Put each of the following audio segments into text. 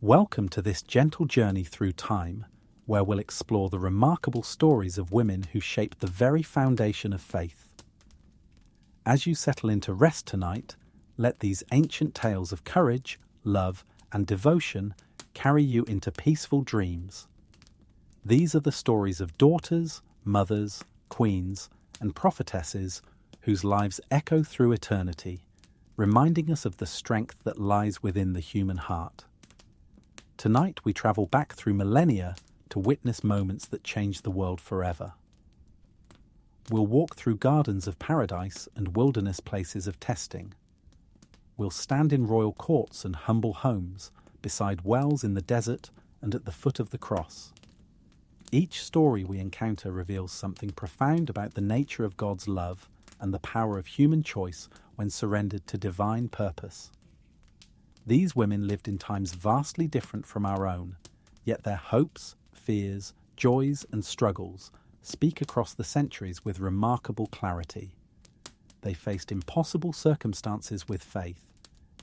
Welcome to this gentle journey through time, where we'll explore the remarkable stories of women who shape the very foundation of faith. As you settle into rest tonight, let these ancient tales of courage, love, and devotion carry you into peaceful dreams. These are the stories of daughters, mothers, queens, and prophetesses whose lives echo through eternity, reminding us of the strength that lies within the human heart. Tonight we travel back through millennia to witness moments that change the world forever. We'll walk through gardens of paradise and wilderness places of testing. We'll stand in royal courts and humble homes, beside wells in the desert and at the foot of the cross. Each story we encounter reveals something profound about the nature of God's love and the power of human choice when surrendered to divine purpose. These women lived in times vastly different from our own, yet their hopes, fears, joys, and struggles speak across the centuries with remarkable clarity. They faced impossible circumstances with faith,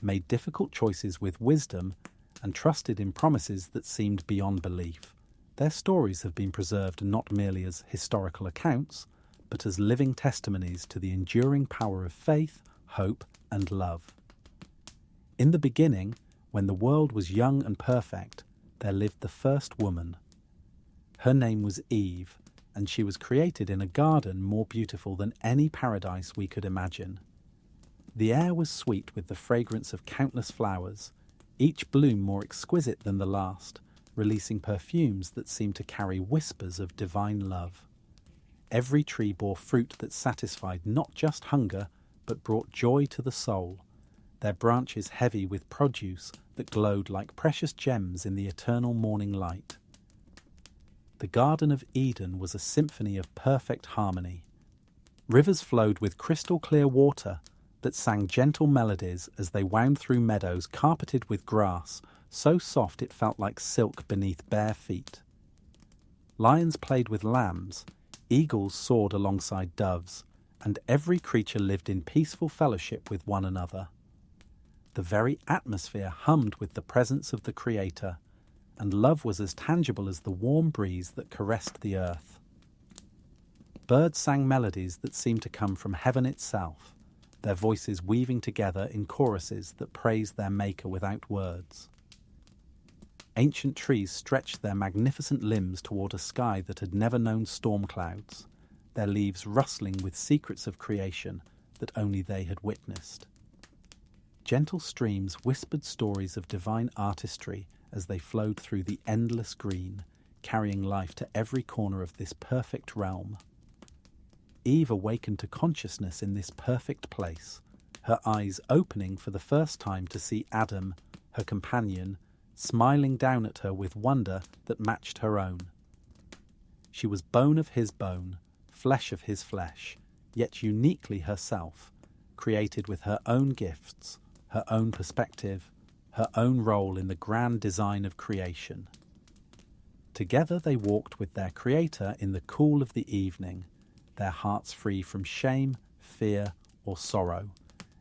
made difficult choices with wisdom, and trusted in promises that seemed beyond belief. Their stories have been preserved not merely as historical accounts, but as living testimonies to the enduring power of faith, hope, and love. In the beginning, when the world was young and perfect, there lived the first woman. Her name was Eve, and she was created in a garden more beautiful than any paradise we could imagine. The air was sweet with the fragrance of countless flowers, each bloom more exquisite than the last, releasing perfumes that seemed to carry whispers of divine love. Every tree bore fruit that satisfied not just hunger, but brought joy to the soul, their branches heavy with produce that glowed like precious gems in the eternal morning light. The Garden of Eden was a symphony of perfect harmony. Rivers flowed with crystal-clear water that sang gentle melodies as they wound through meadows carpeted with grass, so soft it felt like silk beneath bare feet. Lions played with lambs, eagles soared alongside doves, and every creature lived in peaceful fellowship with one another. The very atmosphere hummed with the presence of the Creator, and love was as tangible as the warm breeze that caressed the earth. Birds sang melodies that seemed to come from heaven itself, their voices weaving together in choruses that praised their Maker without words. Ancient trees stretched their magnificent limbs toward a sky that had never known storm clouds, their leaves rustling with secrets of creation that only they had witnessed. Gentle streams whispered stories of divine artistry as they flowed through the endless green, carrying life to every corner of this perfect realm. Eve awakened to consciousness in this perfect place, her eyes opening for the first time to see Adam, her companion, smiling down at her with wonder that matched her own. She was bone of his bone, flesh of his flesh, yet uniquely herself, created with her own gifts, her own perspective, her own role in the grand design of creation. Together they walked with their Creator in the cool of the evening, their hearts free from shame, fear, or sorrow,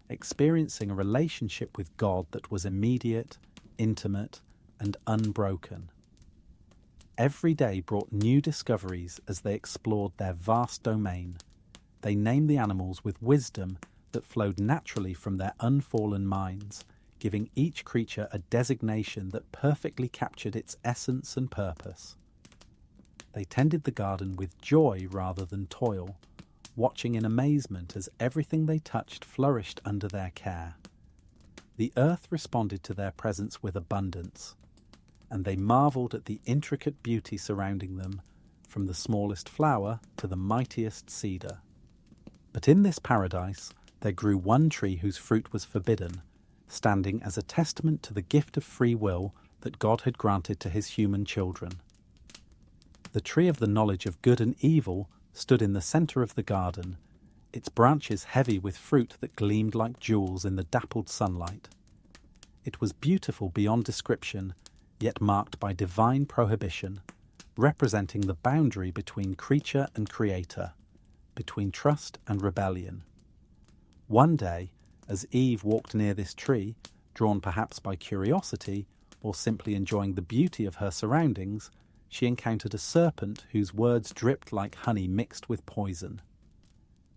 experiencing a relationship with God that was immediate, intimate, and unbroken. Every day brought new discoveries as they explored their vast domain. They named the animals with wisdom that flowed naturally from their unfallen minds, giving each creature a designation that perfectly captured its essence and purpose. They tended the garden with joy rather than toil, watching in amazement as everything they touched flourished under their care. The earth responded to their presence with abundance, and they marveled at the intricate beauty surrounding them, from the smallest flower to the mightiest cedar. But in this paradise, there grew one tree whose fruit was forbidden, standing as a testament to the gift of free will that God had granted to his human children. The tree of the knowledge of good and evil stood in the center of the garden, its branches heavy with fruit that gleamed like jewels in the dappled sunlight. It was beautiful beyond description, yet marked by divine prohibition, representing the boundary between creature and creator, between trust and rebellion. One day, as Eve walked near this tree, drawn perhaps by curiosity or simply enjoying the beauty of her surroundings, she encountered a serpent whose words dripped like honey mixed with poison.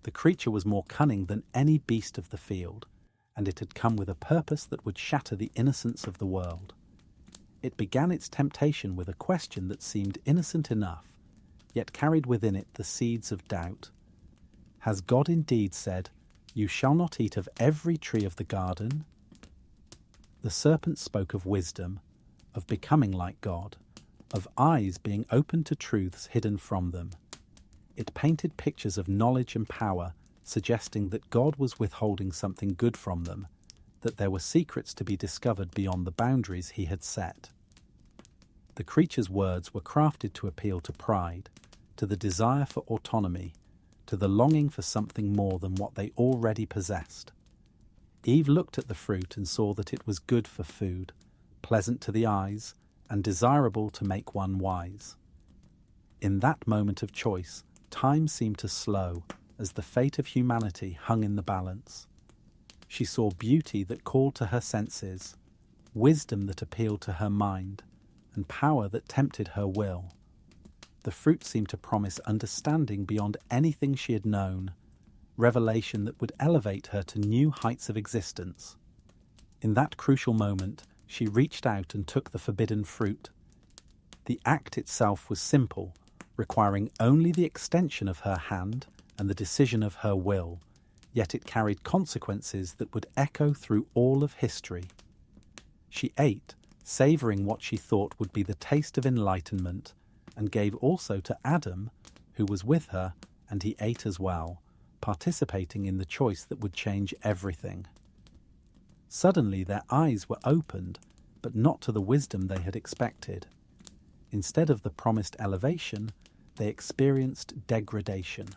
The creature was more cunning than any beast of the field, and it had come with a purpose that would shatter the innocence of the world. It began its temptation with a question that seemed innocent enough, yet carried within it the seeds of doubt. Has God indeed said, "You shall not eat of every tree of the garden"? The serpent spoke of wisdom, of becoming like God, of eyes being open to truths hidden from them. It painted pictures of knowledge and power, suggesting that God was withholding something good from them, that there were secrets to be discovered beyond the boundaries he had set. The creature's words were crafted to appeal to pride, to the desire for autonomy, to the longing for something more than what they already possessed. Eve looked at the fruit and saw that it was good for food, pleasant to the eyes, and desirable to make one wise. In that moment of choice, time seemed to slow as the fate of humanity hung in the balance. She saw beauty that called to her senses, wisdom that appealed to her mind, and power that tempted her will. The fruit seemed to promise understanding beyond anything she had known, revelation that would elevate her to new heights of existence. In that crucial moment, she reached out and took the forbidden fruit. The act itself was simple, requiring only the extension of her hand and the decision of her will, yet it carried consequences that would echo through all of history. She ate, savouring what she thought would be the taste of enlightenment, and gave also to Adam, who was with her, and he ate as well, participating in the choice that would change everything. Suddenly their eyes were opened, but not to the wisdom they had expected. Instead of the promised elevation, they experienced degradation.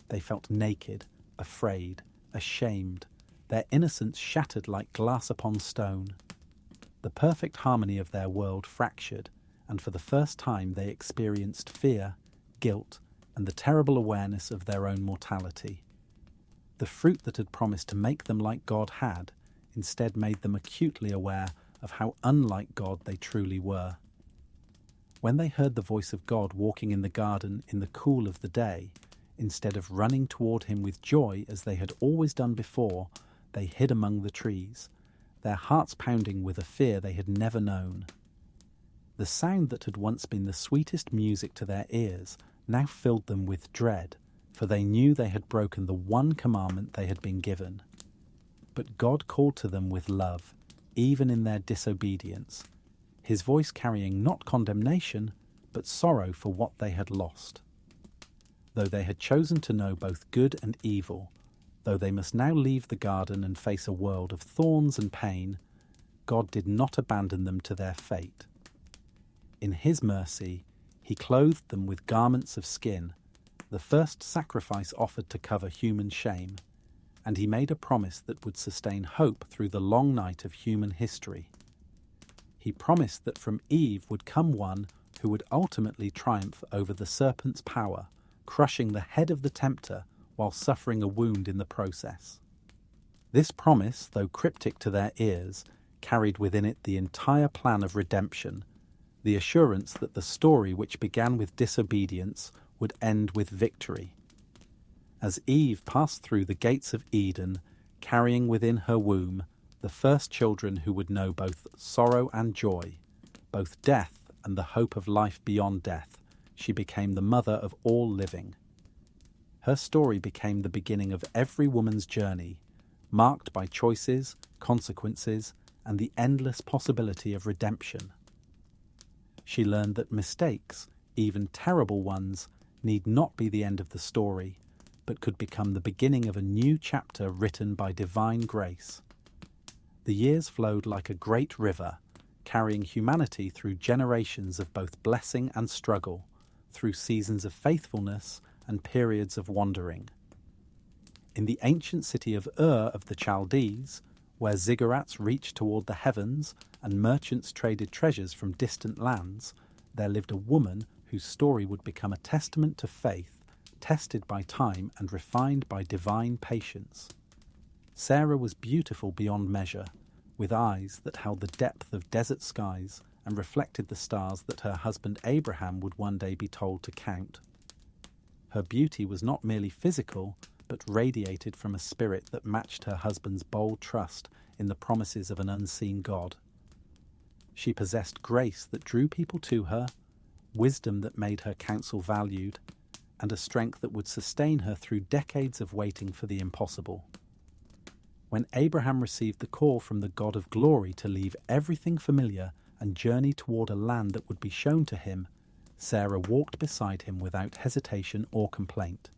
They felt naked, afraid, ashamed, their innocence shattered like glass upon stone. The perfect harmony of their world fractured, and for the first time they experienced fear, guilt, and the terrible awareness of their own mortality. The fruit that had promised to make them like God had, instead made them acutely aware of how unlike God they truly were. When they heard the voice of God walking in the garden in the cool of the day, instead of running toward him with joy as they had always done before, they hid among the trees, their hearts pounding with a fear they had never known. The sound that had once been the sweetest music to their ears now filled them with dread, for they knew they had broken the one commandment they had been given. But God called to them with love, even in their disobedience, his voice carrying not condemnation, but sorrow for what they had lost. Though they had chosen to know both good and evil, though they must now leave the garden and face a world of thorns and pain, God did not abandon them to their fate. In his mercy, he clothed them with garments of skin, the first sacrifice offered to cover human shame, and he made a promise that would sustain hope through the long night of human history. He promised that from Eve would come one who would ultimately triumph over the serpent's power, crushing the head of the tempter while suffering a wound in the process. This promise, though cryptic to their ears, carried within it the entire plan of redemption, the assurance that the story which began with disobedience would end with victory. As Eve passed through the gates of Eden, carrying within her womb the first children who would know both sorrow and joy, both death and the hope of life beyond death, she became the mother of all living. Her story became the beginning of every woman's journey, marked by choices, consequences, and the endless possibility of redemption. She learned that mistakes, even terrible ones, need not be the end of the story, but could become the beginning of a new chapter written by divine grace. The years flowed like a great river, carrying humanity through generations of both blessing and struggle, through seasons of faithfulness and periods of wandering. In the ancient city of Ur of the Chaldees, where ziggurats reached toward the heavens and merchants traded treasures from distant lands, there lived a woman whose story would become a testament to faith, tested by time and refined by divine patience. Sarah was beautiful beyond measure, with eyes that held the depth of desert skies and reflected the stars that her husband Abraham would one day be told to count. Her beauty was not merely physical, but radiated from a spirit that matched her husband's bold trust in the promises of an unseen God. She possessed grace that drew people to her, wisdom that made her counsel valued, and a strength that would sustain her through decades of waiting for the impossible. When Abraham received the call from the God of glory to leave everything familiar and journey toward a land that would be shown to him, Sarah walked beside him without hesitation or complaint.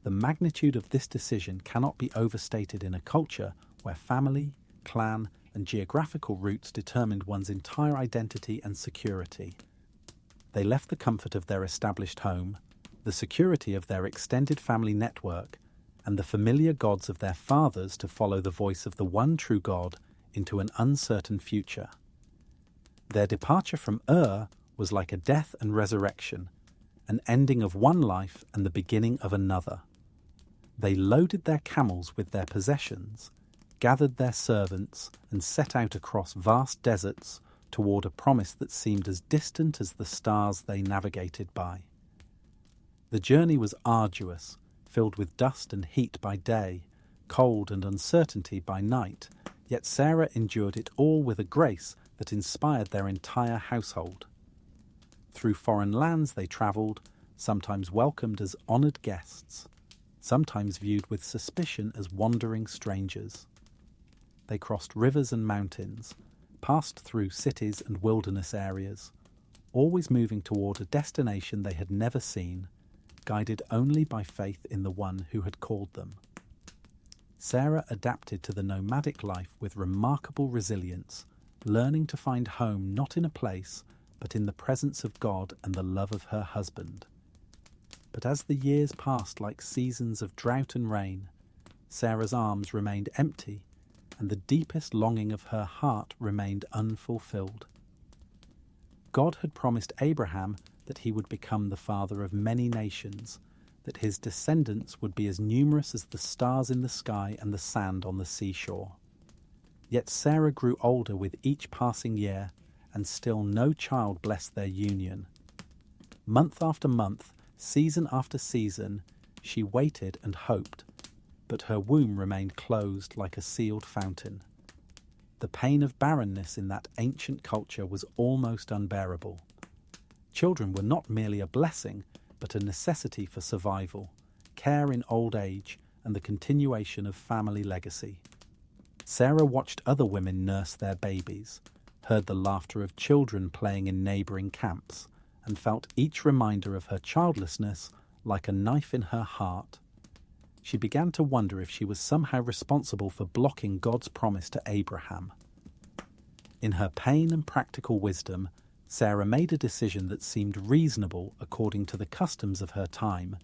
The magnitude of this decision cannot be overstated in a culture where family, clan, and geographical roots determined one's entire identity and security. They left the comfort of their established home, the security of their extended family network, and the familiar gods of their fathers to follow the voice of the one true God into an uncertain future. Their departure from Ur was like a death and resurrection, an ending of one life and the beginning of another. They loaded their camels with their possessions, gathered their servants, and set out across vast deserts toward a promise that seemed as distant as the stars they navigated by. The journey was arduous, filled with dust and heat by day, cold and uncertainty by night, yet Sarah endured it all with a grace that inspired their entire household. Through foreign lands they travelled, sometimes welcomed as honoured guests, sometimes viewed with suspicion as wandering strangers. They crossed rivers and mountains, passed through cities and wilderness areas, always moving toward a destination they had never seen, guided only by faith in the one who had called them. Sarah adapted to the nomadic life with remarkable resilience, learning to find home not in a place, but in the presence of God and the love of her husband. But as the years passed like seasons of drought and rain, Sarah's arms remained empty, and the deepest longing of her heart remained unfulfilled. God had promised Abraham that he would become the father of many nations, that his descendants would be as numerous as the stars in the sky and the sand on the seashore. Yet Sarah grew older with each passing year, and still no child blessed their union. Month after month, season after season, she waited and hoped, but her womb remained closed like a sealed fountain. The pain of barrenness in that ancient culture was almost unbearable. Children were not merely a blessing, but a necessity for survival, care in old age, and the continuation of family legacy. Sarah watched other women nurse their babies, heard the laughter of children playing in neighbouring camps, and felt each reminder of her childlessness like a knife in her heart. She began to wonder if she was somehow responsible for blocking God's promise to Abraham. In her pain and practical wisdom, Sarah made a decision that seemed reasonable according to the customs of her time,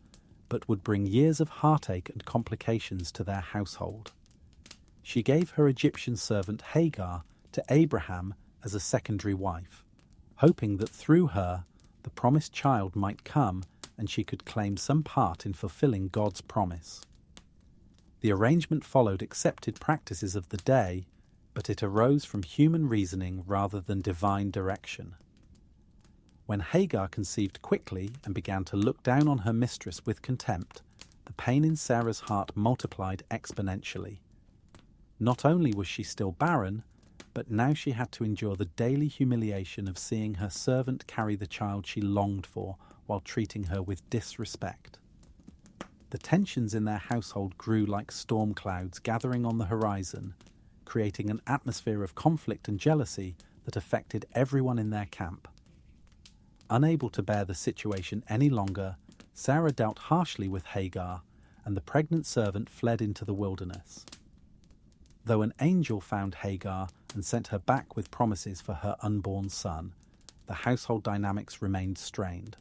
but would bring years of heartache and complications to their household. She gave her Egyptian servant Hagar to Abraham as a secondary wife, hoping that through her the promised child might come and she could claim some part in fulfilling God's promise. The arrangement followed accepted practices of the day, but it arose from human reasoning rather than divine direction. When Hagar conceived quickly and began to look down on her mistress with contempt, the pain in Sarah's heart multiplied exponentially. Not only was she still barren, but now she had to endure the daily humiliation of seeing her servant carry the child she longed for while treating her with disrespect. The tensions in their household grew like storm clouds gathering on the horizon, creating an atmosphere of conflict and jealousy that affected everyone in their camp. Unable to bear the situation any longer, Sarah dealt harshly with Hagar, and the pregnant servant fled into the wilderness. Though an angel found Hagar and sent her back with promises for her unborn son, the household dynamics remained strained.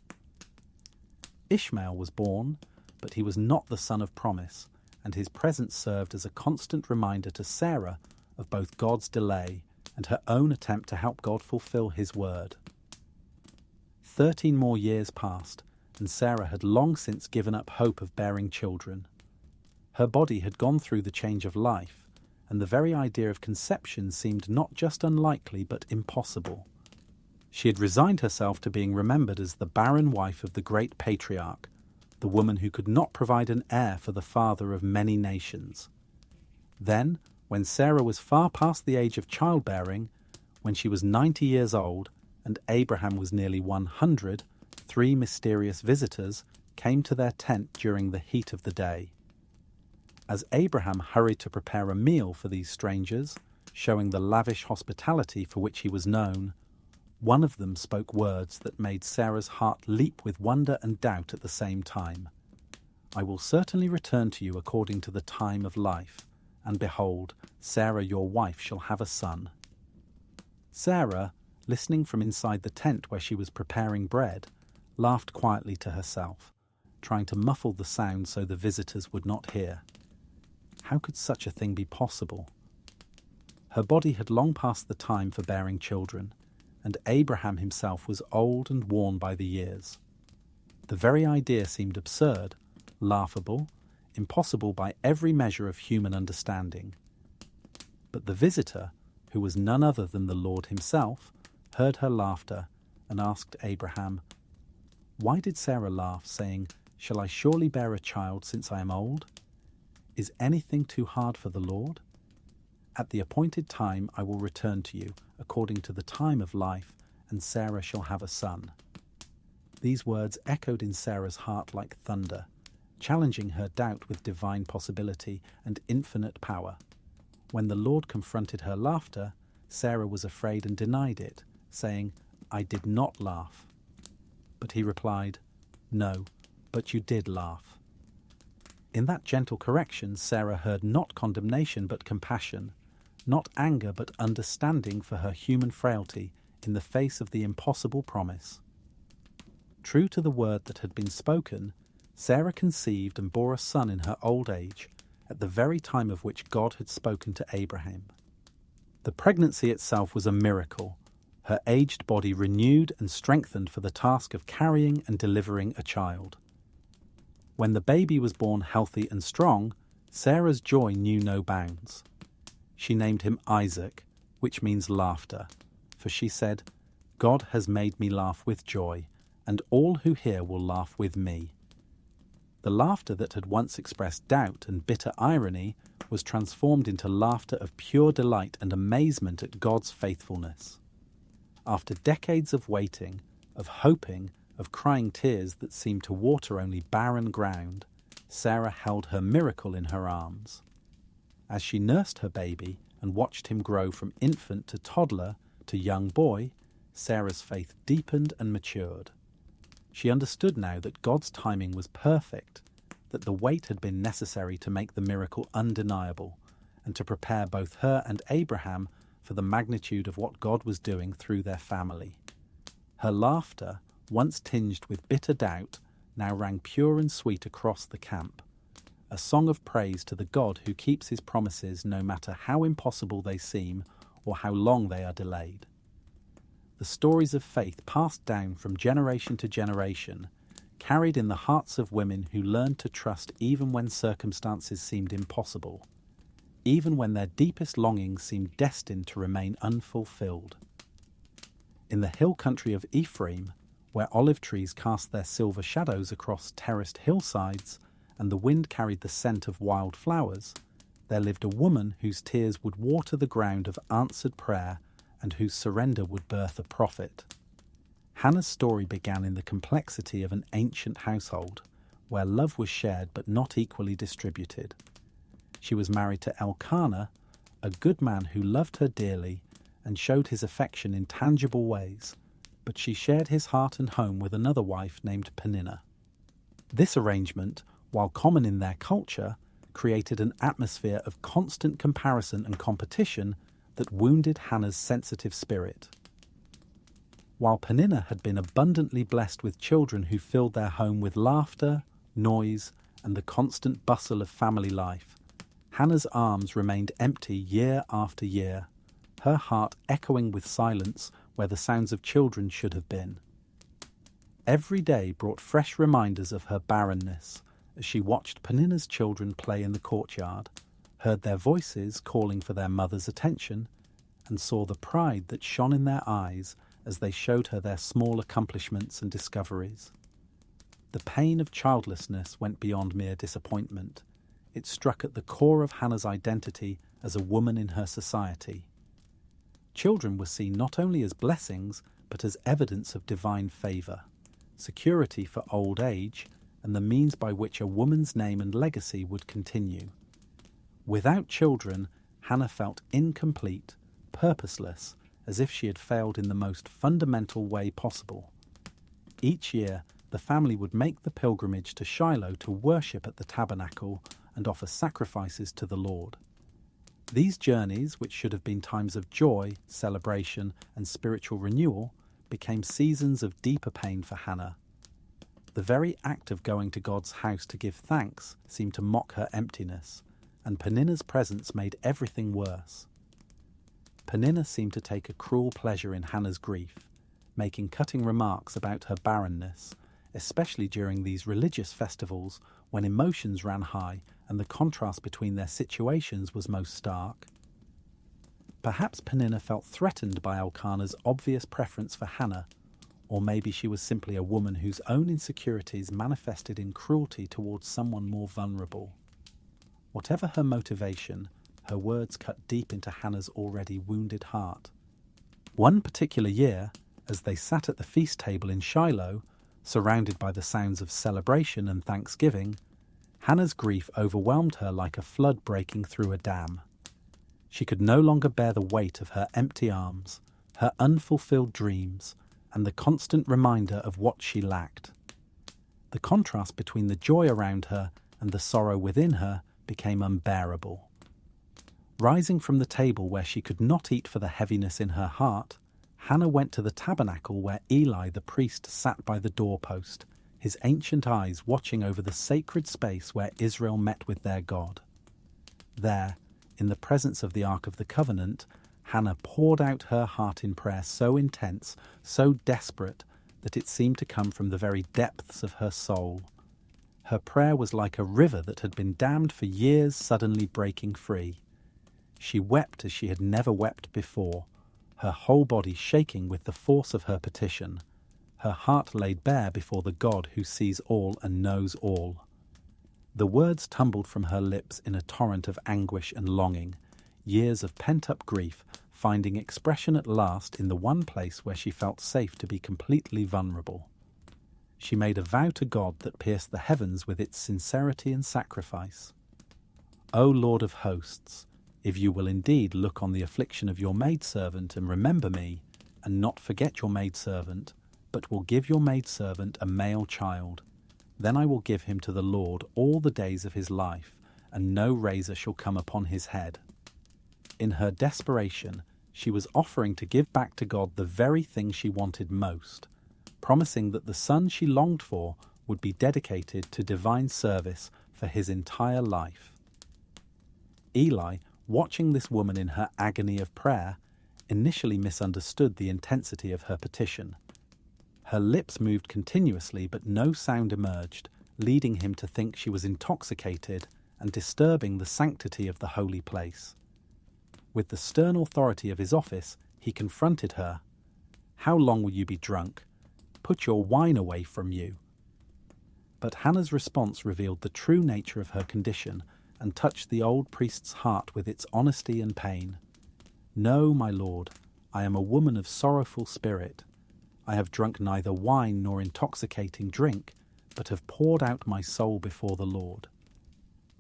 Ishmael was born, but he was not the son of promise, and his presence served as a constant reminder to Sarah of both God's delay and her own attempt to help God fulfill his word. 13 more years passed, and Sarah had long since given up hope of bearing children. Her body had gone through the change of life, and the very idea of conception seemed not just unlikely but impossible. She had resigned herself to being remembered as the barren wife of the great patriarch, the woman who could not provide an heir for the father of many nations. Then, when Sarah was far past the age of childbearing, when she was 90 years old and Abraham was nearly 100, 3 mysterious visitors came to their tent during the heat of the day. As Abraham hurried to prepare a meal for these strangers, showing the lavish hospitality for which he was known, one of them spoke words that made Sarah's heart leap with wonder and doubt at the same time. "I will certainly return to you according to the time of life, and behold, Sarah your wife shall have a son." Sarah, listening from inside the tent where she was preparing bread, laughed quietly to herself, trying to muffle the sound so the visitors would not hear. How could such a thing be possible? Her body had long passed the time for bearing children, and Abraham himself was old and worn by the years. The very idea seemed absurd, laughable, impossible by every measure of human understanding. But the visitor, who was none other than the Lord himself, heard her laughter and asked Abraham, "Why did Sarah laugh, saying, 'Shall I surely bear a child since I am old?' Is anything too hard for the Lord? At the appointed time I will return to you, according to the time of life, and Sarah shall have a son." These words echoed in Sarah's heart like thunder, challenging her doubt with divine possibility and infinite power. When the Lord confronted her laughter, Sarah was afraid and denied it, saying, "I did not laugh." But he replied, "No, but you did laugh." In that gentle correction, Sarah heard not condemnation but compassion, not anger but understanding for her human frailty in the face of the impossible promise. True to the word that had been spoken, Sarah conceived and bore a son in her old age, at the very time of which God had spoken to Abraham. The pregnancy itself was a miracle, her aged body renewed and strengthened for the task of carrying and delivering a child. When the baby was born healthy and strong, Sarah's joy knew no bounds. She named him Isaac, which means laughter, for she said, "God has made me laugh with joy, and all who hear will laugh with me." The laughter that had once expressed doubt and bitter irony was transformed into laughter of pure delight and amazement at God's faithfulness. After decades of waiting, of hoping, of crying tears that seemed to water only barren ground, Sarah held her miracle in her arms. As she nursed her baby and watched him grow from infant to toddler to young boy, Sarah's faith deepened and matured. She understood now that God's timing was perfect, that the wait had been necessary to make the miracle undeniable, and to prepare both her and Abraham for the magnitude of what God was doing through their family. Her laughter, once tinged with bitter doubt, now rang pure and sweet across the camp, a song of praise to the God who keeps his promises no matter how impossible they seem or how long they are delayed. The stories of faith passed down from generation to generation, carried in the hearts of women who learned to trust even when circumstances seemed impossible, even when their deepest longings seemed destined to remain unfulfilled. In the hill country of Ephraim, where olive trees cast their silver shadows across terraced hillsides and the wind carried the scent of wild flowers, there lived a woman whose tears would water the ground of answered prayer and whose surrender would birth a prophet. Hannah's story began in the complexity of an ancient household, where love was shared but not equally distributed. She was married to Elkanah, a good man who loved her dearly and showed his affection in tangible ways, but she shared his heart and home with another wife named Peninnah. This arrangement, while common in their culture, created an atmosphere of constant comparison and competition that wounded Hannah's sensitive spirit. While Peninnah had been abundantly blessed with children who filled their home with laughter, noise, and the constant bustle of family life, Hannah's arms remained empty year after year, her heart echoing with silence where the sounds of children should have been. Every day brought fresh reminders of her barrenness as she watched Peninnah's children play in the courtyard, heard their voices calling for their mother's attention, and saw the pride that shone in their eyes as they showed her their small accomplishments and discoveries. The pain of childlessness went beyond mere disappointment. It struck at the core of Hannah's identity as a woman in her society. Children were seen not only as blessings, but as evidence of divine favour, security for old age, and the means by which a woman's name and legacy would continue. Without children, Hannah felt incomplete, purposeless, as if she had failed in the most fundamental way possible. Each year, the family would make the pilgrimage to Shiloh to worship at the tabernacle and offer sacrifices to the Lord. These journeys, which should have been times of joy, celebration, and spiritual renewal, became seasons of deeper pain for Hannah. The very act of going to God's house to give thanks seemed to mock her emptiness, and Peninnah's presence made everything worse. Peninnah seemed to take a cruel pleasure in Hannah's grief, making cutting remarks about her barrenness, especially during these religious festivals when emotions ran high and the contrast between their situations was most stark. Perhaps Peninnah felt threatened by Elkanah's obvious preference for Hannah, or maybe she was simply a woman whose own insecurities manifested in cruelty towards someone more vulnerable. Whatever her motivation, her words cut deep into Hannah's already wounded heart. One particular year, as they sat at the feast table in Shiloh, surrounded by the sounds of celebration and thanksgiving, Hannah's grief overwhelmed her like a flood breaking through a dam. She could no longer bear the weight of her empty arms, her unfulfilled dreams, and the constant reminder of what she lacked. The contrast between the joy around her and the sorrow within her became unbearable. Rising from the table where she could not eat for the heaviness in her heart, Hannah went to the tabernacle where Eli the priest sat by the doorpost, his ancient eyes watching over the sacred space where Israel met with their God. There, in the presence of the Ark of the Covenant, Hannah poured out her heart in prayer so intense, so desperate, that it seemed to come from the very depths of her soul. Her prayer was like a river that had been dammed for years suddenly breaking free. She wept as she had never wept before, her whole body shaking with the force of her petition, her heart laid bare before the God who sees all and knows all. The words tumbled from her lips in a torrent of anguish and longing, years of pent-up grief finding expression at last in the one place where she felt safe to be completely vulnerable. She made a vow to God that pierced the heavens with its sincerity and sacrifice. O Lord of hosts, if you will indeed look on the affliction of your maidservant and remember me, and not forget your maidservant, but will give your maidservant a male child, then I will give him to the Lord all the days of his life, and no razor shall come upon his head. In her desperation, she was offering to give back to God the very thing she wanted most, promising that the son she longed for would be dedicated to divine service for his entire life. Eli, watching this woman in her agony of prayer, initially misunderstood the intensity of her petition. Her lips moved continuously, but no sound emerged, leading him to think she was intoxicated and disturbing the sanctity of the holy place. With the stern authority of his office, he confronted her. "How long will you be drunk? Put your wine away from you." But Hannah's response revealed the true nature of her condition and touched the old priest's heart with its honesty and pain. "No, my lord, I am a woman of sorrowful spirit. I have drunk neither wine nor intoxicating drink, but have poured out my soul before the Lord.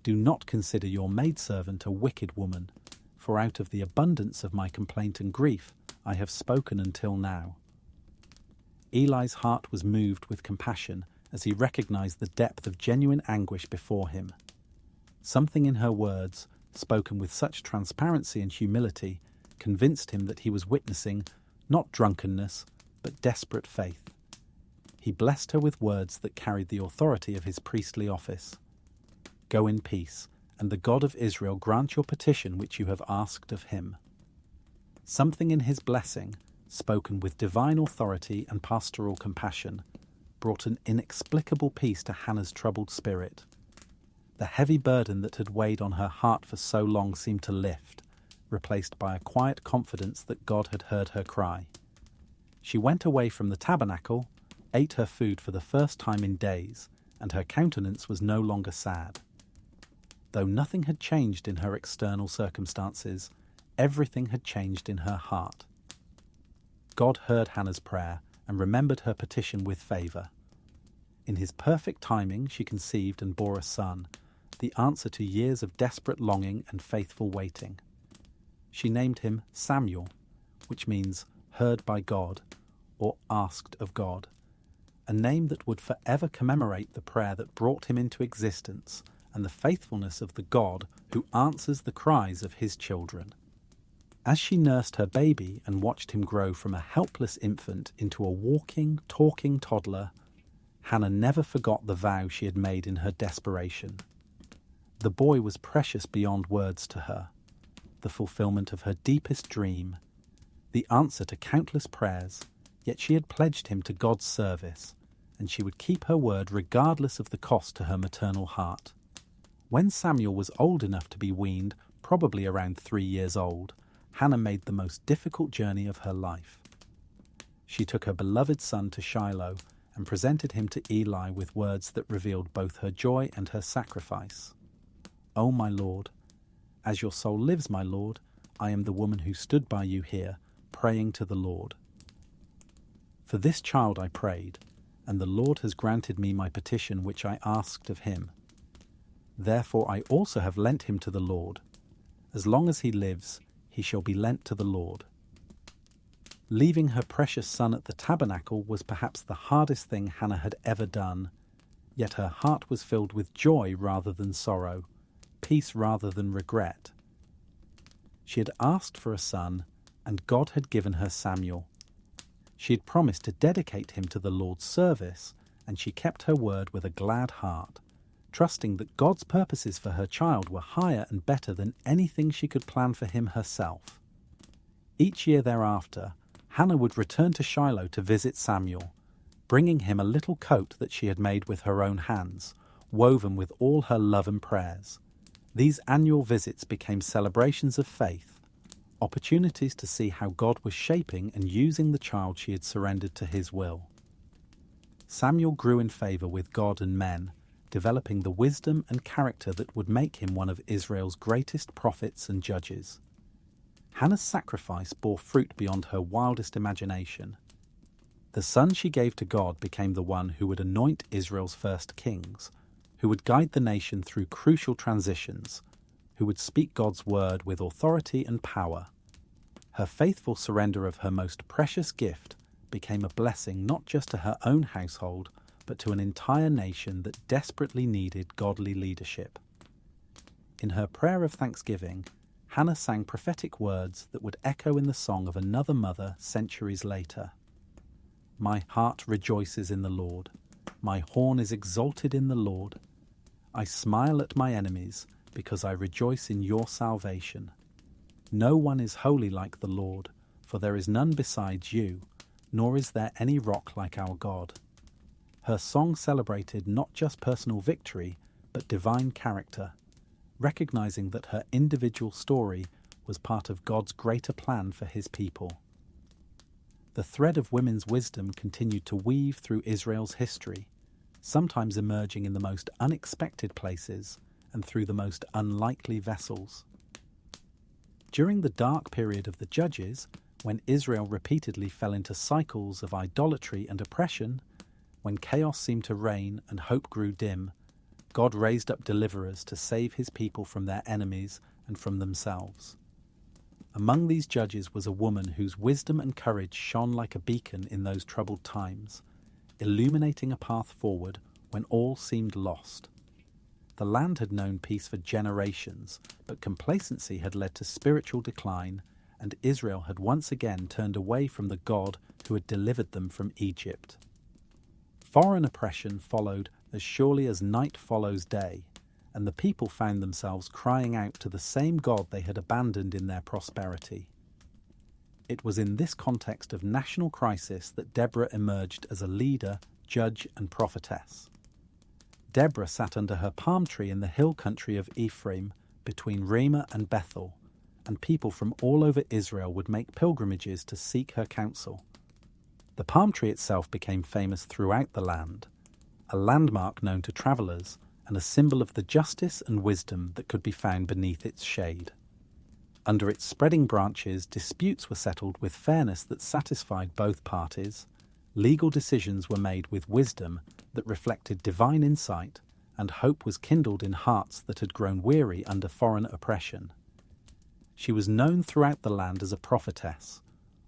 Do not consider your maidservant a wicked woman, for out of the abundance of my complaint and grief I have spoken until now." Eli's heart was moved with compassion as he recognized the depth of genuine anguish before him. Something in her words, spoken with such transparency and humility, convinced him that he was witnessing not drunkenness, but desperate faith. He blessed her with words that carried the authority of his priestly office. "Go in peace, and the God of Israel grant your petition which you have asked of him." Something in his blessing, spoken with divine authority and pastoral compassion, brought an inexplicable peace to Hannah's troubled spirit. The heavy burden that had weighed on her heart for so long seemed to lift, replaced by a quiet confidence that God had heard her cry. She went away from the tabernacle, ate her food for the first time in days, and her countenance was no longer sad. Though nothing had changed in her external circumstances, everything had changed in her heart. God heard Hannah's prayer and remembered her petition with favour. In his perfect timing, she conceived and bore a son, the answer to years of desperate longing and faithful waiting. She named him Samuel, which means heard by God or asked of God, a name that would forever commemorate the prayer that brought him into existence and the faithfulness of the God who answers the cries of his children. As she nursed her baby and watched him grow from a helpless infant into a walking, talking toddler, Hannah never forgot the vow she had made in her desperation. The boy was precious beyond words to her, the fulfillment of her deepest dream, the answer to countless prayers, yet she had pledged him to God's service, and she would keep her word regardless of the cost to her maternal heart. When Samuel was old enough to be weaned, probably around 3 years old, Hannah made the most difficult journey of her life. She took her beloved son to Shiloh and presented him to Eli with words that revealed both her joy and her sacrifice. "O my Lord, as your soul lives, my Lord, I am the woman who stood by you here, praying to the Lord. For this child I prayed, and the Lord has granted me my petition which I asked of him. Therefore I also have lent him to the Lord. As long as he lives, he shall be lent to the Lord." Leaving her precious son at the tabernacle was perhaps the hardest thing Hannah had ever done, yet her heart was filled with joy rather than sorrow, peace rather than regret. She had asked for a son, and God had given her Samuel. She had promised to dedicate him to the Lord's service, and she kept her word with a glad heart, trusting that God's purposes for her child were higher and better than anything she could plan for him herself. Each year thereafter, Hannah would return to Shiloh to visit Samuel, bringing him a little coat that she had made with her own hands, woven with all her love and prayers. These annual visits became celebrations of faith, opportunities to see how God was shaping and using the child she had surrendered to his will. Samuel grew in favor with God and men, developing the wisdom and character that would make him one of Israel's greatest prophets and judges. Hannah's sacrifice bore fruit beyond her wildest imagination. The son she gave to God became the one who would anoint Israel's first kings, who would guide the nation through crucial transitions, who would speak God's word with authority and power. Her faithful surrender of her most precious gift became a blessing not just to her own household, but to an entire nation that desperately needed godly leadership. In her prayer of thanksgiving, Hannah sang prophetic words that would echo in the song of another mother centuries later. "My heart rejoices in the Lord. My horn is exalted in the Lord. I smile at my enemies because I rejoice in your salvation. No one is holy like the Lord, for there is none besides you, nor is there any rock like our God." Her song celebrated not just personal victory, but divine character, recognizing that her individual story was part of God's greater plan for his people. The thread of women's wisdom continued to weave through Israel's history, sometimes emerging in the most unexpected places and through the most unlikely vessels. During the dark period of the Judges, when Israel repeatedly fell into cycles of idolatry and oppression, when chaos seemed to reign and hope grew dim, God raised up deliverers to save his people from their enemies and from themselves. Among these judges was a woman whose wisdom and courage shone like a beacon in those troubled times, illuminating a path forward when all seemed lost. The land had known peace for generations, but complacency had led to spiritual decline, and Israel had once again turned away from the God who had delivered them from Egypt. Foreign oppression followed as surely as night follows day, and the people found themselves crying out to the same God they had abandoned in their prosperity. It was in this context of national crisis that Deborah emerged as a leader, judge, and prophetess. Deborah sat under her palm tree in the hill country of Ephraim, between Ramah and Bethel, and people from all over Israel would make pilgrimages to seek her counsel. The palm tree itself became famous throughout the land, a landmark known to travellers and a symbol of the justice and wisdom that could be found beneath its shade. Under its spreading branches, disputes were settled with fairness that satisfied both parties, legal decisions were made with wisdom that reflected divine insight, and hope was kindled in hearts that had grown weary under foreign oppression. She was known throughout the land as a prophetess,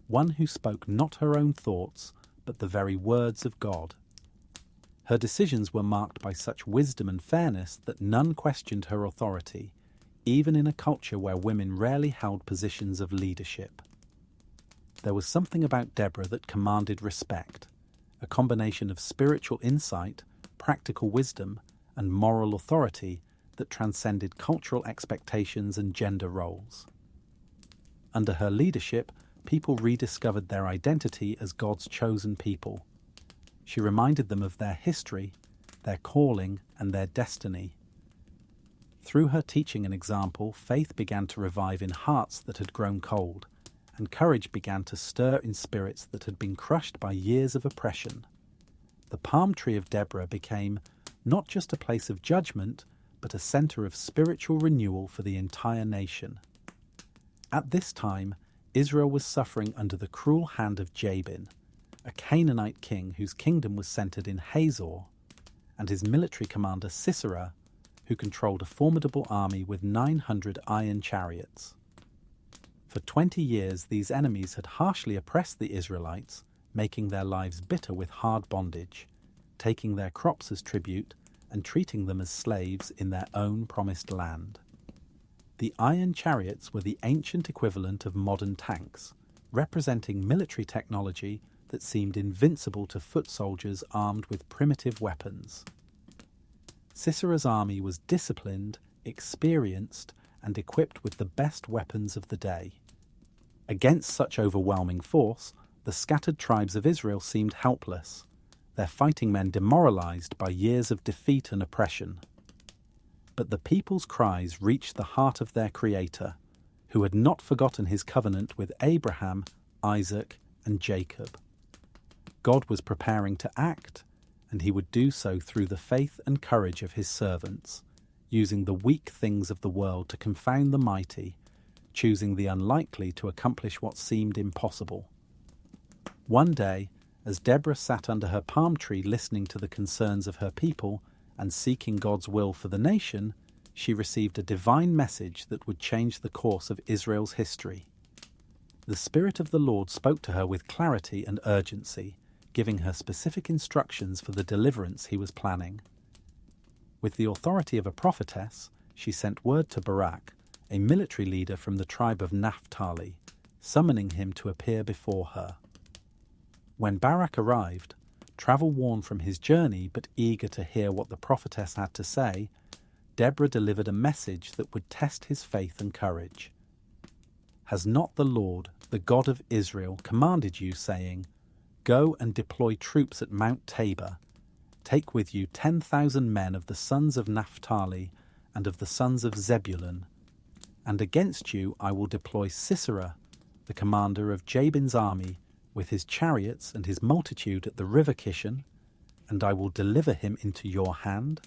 one who spoke not her own thoughts, but the very words of God. Her decisions were marked by such wisdom and fairness that none questioned her authority, even in a culture where women rarely held positions of leadership. There was something about Deborah that commanded respect, a combination of spiritual insight, practical wisdom, and moral authority that transcended cultural expectations and gender roles. Under her leadership, people rediscovered their identity as God's chosen people. She reminded them of their history, their calling, and their destiny. Through her teaching and example, faith began to revive in hearts that had grown cold, and courage began to stir in spirits that had been crushed by years of oppression. The palm tree of Deborah became not just a place of judgment, but a center of spiritual renewal for the entire nation. At this time, Israel was suffering under the cruel hand of Jabin, a Canaanite king whose kingdom was centered in Hazor, and his military commander Sisera, who controlled a formidable army with 900 iron chariots. For 20 years, these enemies had harshly oppressed the Israelites, making their lives bitter with hard bondage, taking their crops as tribute, and treating them as slaves in their own promised land. The iron chariots were the ancient equivalent of modern tanks, representing military technology that seemed invincible to foot soldiers armed with primitive weapons. Sisera's army was disciplined, experienced, and equipped with the best weapons of the day. Against such overwhelming force, the scattered tribes of Israel seemed helpless, their fighting men demoralized by years of defeat and oppression. But the people's cries reached the heart of their Creator, who had not forgotten his covenant with Abraham, Isaac, and Jacob. God was preparing to act, and he would do so through the faith and courage of his servants, using the weak things of the world to confound the mighty, choosing the unlikely to accomplish what seemed impossible. One day, as Deborah sat under her palm tree listening to the concerns of her people and seeking God's will for the nation, she received a divine message that would change the course of Israel's history. The Spirit of the Lord spoke to her with clarity and urgency, giving her specific instructions for the deliverance he was planning. With the authority of a prophetess, she sent word to Barak, a military leader from the tribe of Naphtali, summoning him to appear before her. When Barak arrived, travel-worn from his journey but eager to hear what the prophetess had to say, Deborah delivered a message that would test his faith and courage. "Has not the Lord, the God of Israel, commanded you, saying, 'Go and deploy troops at Mount Tabor. Take with you 10,000 men of the sons of Naphtali and of the sons of Zebulun. And against you I will deploy Sisera, the commander of Jabin's army, with his chariots and his multitude at the river Kishon, and I will deliver him into your hand?'"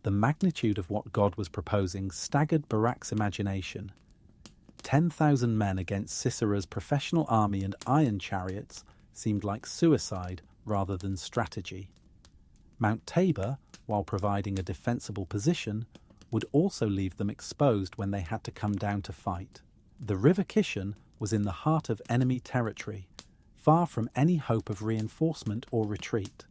The magnitude of what God was proposing staggered Barak's imagination. 10,000 men against Sisera's professional army and iron chariots seemed like suicide rather than strategy. Mount Tabor, while providing a defensible position, would also leave them exposed when they had to come down to fight. The river Kishon was in the heart of enemy territory, far from any hope of reinforcement or retreat.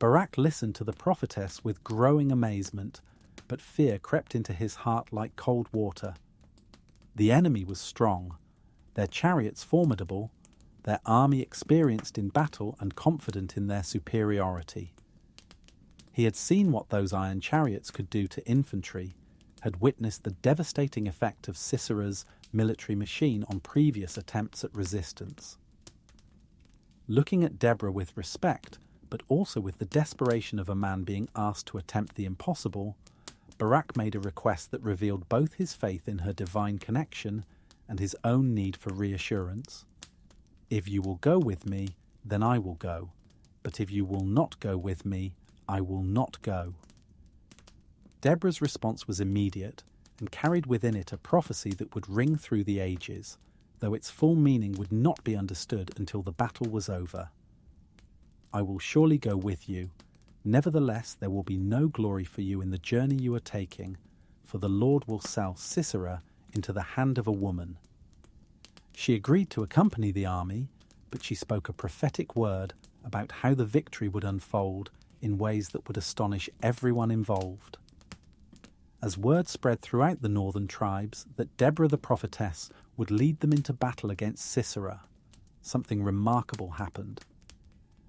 Barak listened to the prophetess with growing amazement, but fear crept into his heart like cold water. The enemy was strong, their chariots formidable, their army experienced in battle and confident in their superiority. He had seen what those iron chariots could do to infantry, had witnessed the devastating effect of Sisera's military machine on previous attempts at resistance. Looking at Deborah with respect, but also with the desperation of a man being asked to attempt the impossible, Barak made a request that revealed both his faith in her divine connection and his own need for reassurance. "If you will go with me, then I will go. But if you will not go with me, I will not go." Deborah's response was immediate and carried within it a prophecy that would ring through the ages, though its full meaning would not be understood until the battle was over. "I will surely go with you. Nevertheless, there will be no glory for you in the journey you are taking, for the Lord will sell Sisera into the hand of a woman." She agreed to accompany the army, but she spoke a prophetic word about how the victory would unfold in ways that would astonish everyone involved. As word spread throughout the northern tribes that Deborah the prophetess would lead them into battle against Sisera, something remarkable happened.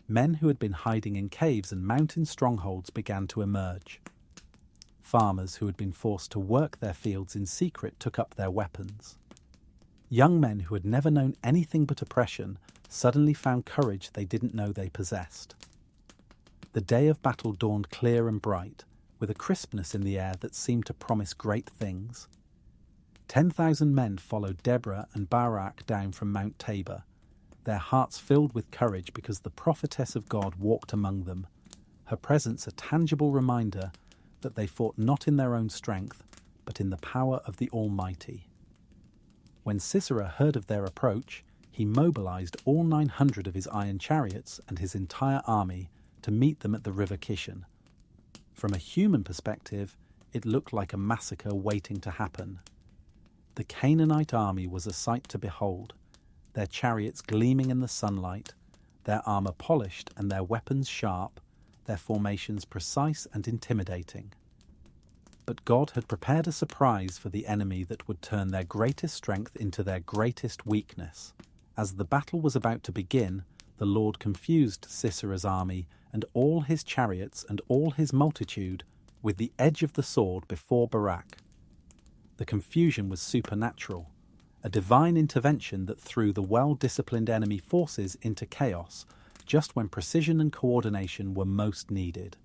Men who had been hiding in caves and mountain strongholds began to emerge. Farmers who had been forced to work their fields in secret took up their weapons. Young men who had never known anything but oppression suddenly found courage they didn't know they possessed. The day of battle dawned clear and bright, with a crispness in the air that seemed to promise great things. 10,000 men followed Deborah and Barak down from Mount Tabor, their hearts filled with courage because the prophetess of God walked among them, her presence a tangible reminder that they fought not in their own strength, but in the power of the Almighty. When Sisera heard of their approach, he mobilized all 900 of his iron chariots and his entire army to meet them at the river Kishon. From a human perspective, it looked like a massacre waiting to happen. The Canaanite army was a sight to behold, their chariots gleaming in the sunlight, their armor polished and their weapons sharp, their formations precise and intimidating. But God had prepared a surprise for the enemy that would turn their greatest strength into their greatest weakness. As the battle was about to begin, the Lord confused Sisera's army and all his chariots and all his multitude with the edge of the sword before Barak. The confusion was supernatural, a divine intervention that threw the well-disciplined enemy forces into chaos just when precision and coordination were most needed.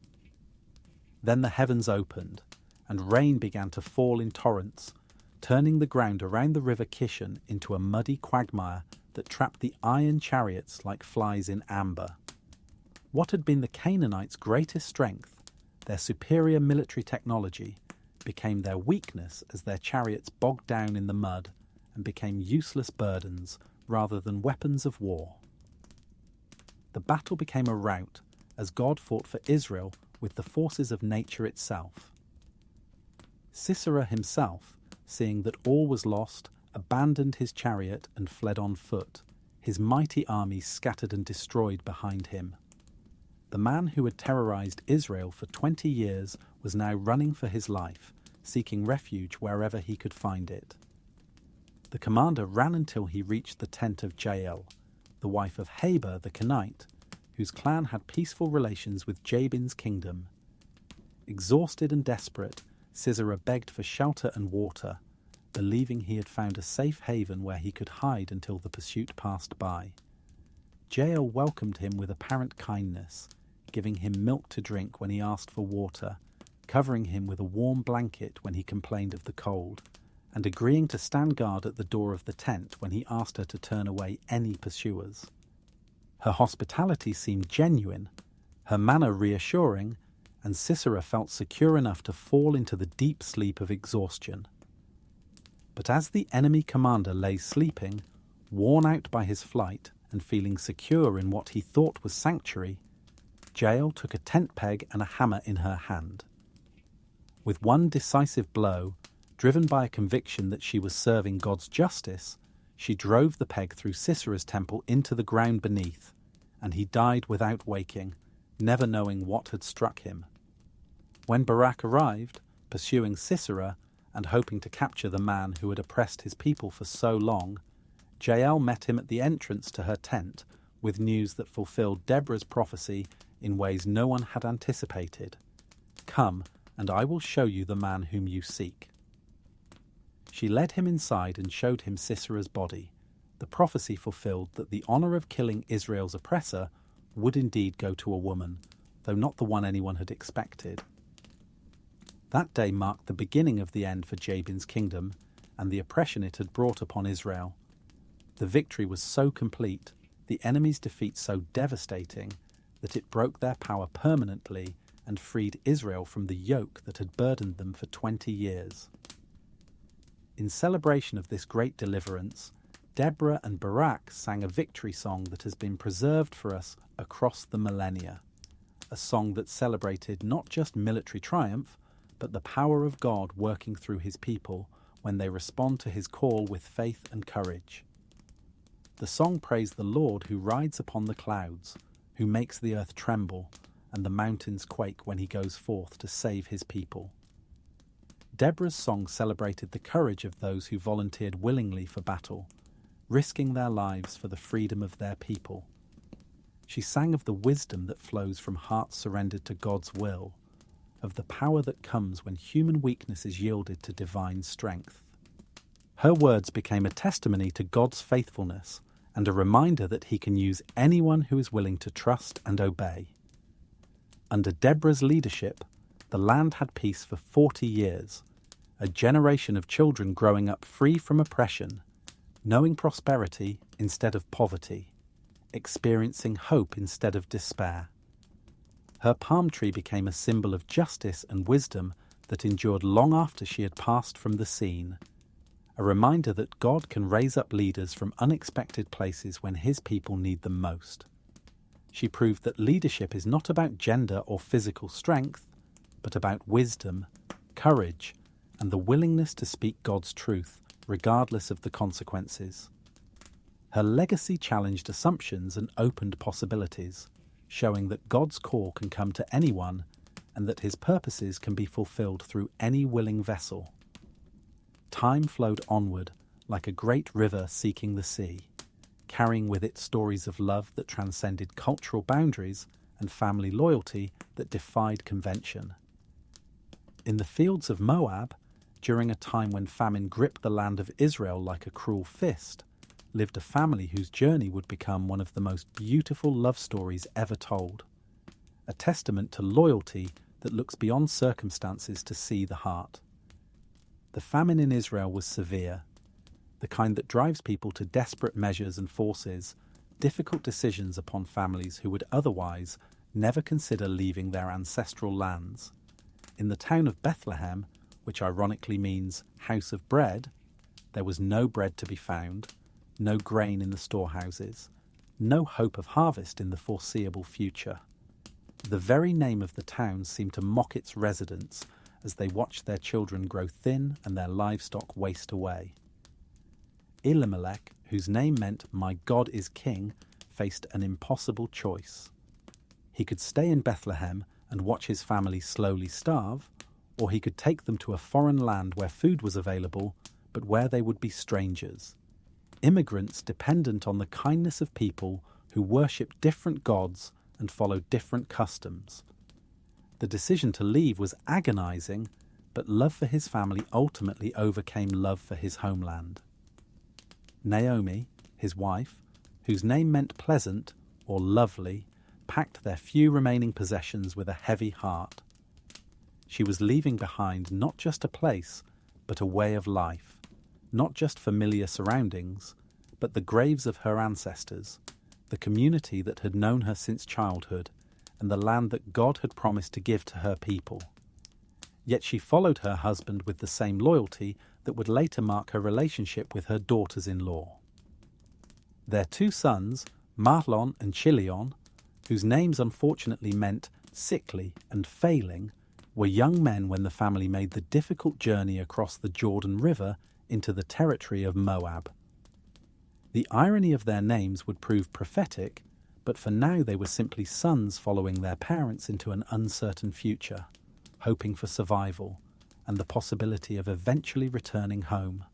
Then the heavens opened, and rain began to fall in torrents, turning the ground around the river Kishon into a muddy quagmire that trapped the iron chariots like flies in amber. What had been the Canaanites' greatest strength, their superior military technology, became their weakness as their chariots bogged down in the mud and became useless burdens rather than weapons of war. The battle became a rout as God fought for Israel with the forces of nature itself. Sisera himself, seeing that all was lost, abandoned his chariot and fled on foot, his mighty army scattered and destroyed behind him. The man who had terrorized Israel for 20 years was now running for his life, seeking refuge wherever he could find it. The commander ran until he reached the tent of Jael, the wife of Heber the Kenite, whose clan had peaceful relations with Jabin's kingdom. Exhausted and desperate, Sisera begged for shelter and water, believing he had found a safe haven where he could hide until the pursuit passed by. Jael welcomed him with apparent kindness, giving him milk to drink when he asked for water, covering him with a warm blanket when he complained of the cold, and agreeing to stand guard at the door of the tent when he asked her to turn away any pursuers. Her hospitality seemed genuine, her manner reassuring, and Sisera felt secure enough to fall into the deep sleep of exhaustion. But as the enemy commander lay sleeping, worn out by his flight and feeling secure in what he thought was sanctuary, Jael took a tent peg and a hammer in her hand. With one decisive blow, driven by a conviction that she was serving God's justice, she drove the peg through Sisera's temple into the ground beneath, and he died without waking, never knowing what had struck him. When Barak arrived, pursuing Sisera and hoping to capture the man who had oppressed his people for so long, Jael met him at the entrance to her tent with news that fulfilled Deborah's prophecy in ways no one had anticipated. "Come, and I will show you the man whom you seek." She led him inside and showed him Sisera's body, the prophecy fulfilled that the honor of killing Israel's oppressor would indeed go to a woman, though not the one anyone had expected. That day marked the beginning of the end for Jabin's kingdom and the oppression it had brought upon Israel. The victory was so complete, the enemy's defeat so devastating, that it broke their power permanently and freed Israel from the yoke that had burdened them for 20 years. In celebration of this great deliverance, Deborah and Barak sang a victory song that has been preserved for us across the millennia, a song that celebrated not just military triumph, but the power of God working through his people when they respond to his call with faith and courage. The song praised the Lord who rides upon the clouds, who makes the earth tremble and the mountains quake when he goes forth to save his people. Deborah's song celebrated the courage of those who volunteered willingly for battle, risking their lives for the freedom of their people. She sang of the wisdom that flows from hearts surrendered to God's will, of the power that comes when human weakness is yielded to divine strength. Her words became a testimony to God's faithfulness and a reminder that he can use anyone who is willing to trust and obey. Under Deborah's leadership, the land had peace for 40 years, a generation of children growing up free from oppression, knowing prosperity instead of poverty, experiencing hope instead of despair. Her palm tree became a symbol of justice and wisdom that endured long after she had passed from the scene, a reminder that God can raise up leaders from unexpected places when his people need them most. She proved that leadership is not about gender or physical strength, but about wisdom, courage, and the willingness to speak God's truth, regardless of the consequences. Her legacy challenged assumptions and opened possibilities, showing that God's call can come to anyone and that his purposes can be fulfilled through any willing vessel. Time flowed onward like a great river seeking the sea, carrying with it stories of love that transcended cultural boundaries and family loyalty that defied convention. In the fields of Moab, during a time when famine gripped the land of Israel like a cruel fist, lived a family whose journey would become one of the most beautiful love stories ever told, a testament to loyalty that looks beyond circumstances to see the heart. The famine in Israel was severe, the kind that drives people to desperate measures and forces difficult decisions upon families who would otherwise never consider leaving their ancestral lands. In the town of Bethlehem, which ironically means house of bread, there was no bread to be found, no grain in the storehouses, no hope of harvest in the foreseeable future. The very name of the town seemed to mock its residents as they watched their children grow thin and their livestock waste away. Elimelech, whose name meant "My God is King," faced an impossible choice. He could stay in Bethlehem and watch his family slowly starve, or he could take them to a foreign land where food was available, but where they would be strangers. Immigrants dependent on the kindness of people who worship different gods and follow different customs. The decision to leave was agonizing, but love for his family ultimately overcame love for his homeland. Naomi, his wife, whose name meant pleasant or lovely, packed their few remaining possessions with a heavy heart. She was leaving behind not just a place, but a way of life, not just familiar surroundings, but the graves of her ancestors, the community that had known her since childhood, and the land that God had promised to give to her people. Yet she followed her husband with the same loyalty that would later mark her relationship with her daughters-in-law. Their two sons, Mahlon and Chilion, whose names unfortunately meant sickly and failing, were young men when the family made the difficult journey across the Jordan River into the territory of Moab. The irony of their names would prove prophetic, but for now they were simply sons following their parents into an uncertain future, hoping for survival and the possibility of eventually returning home.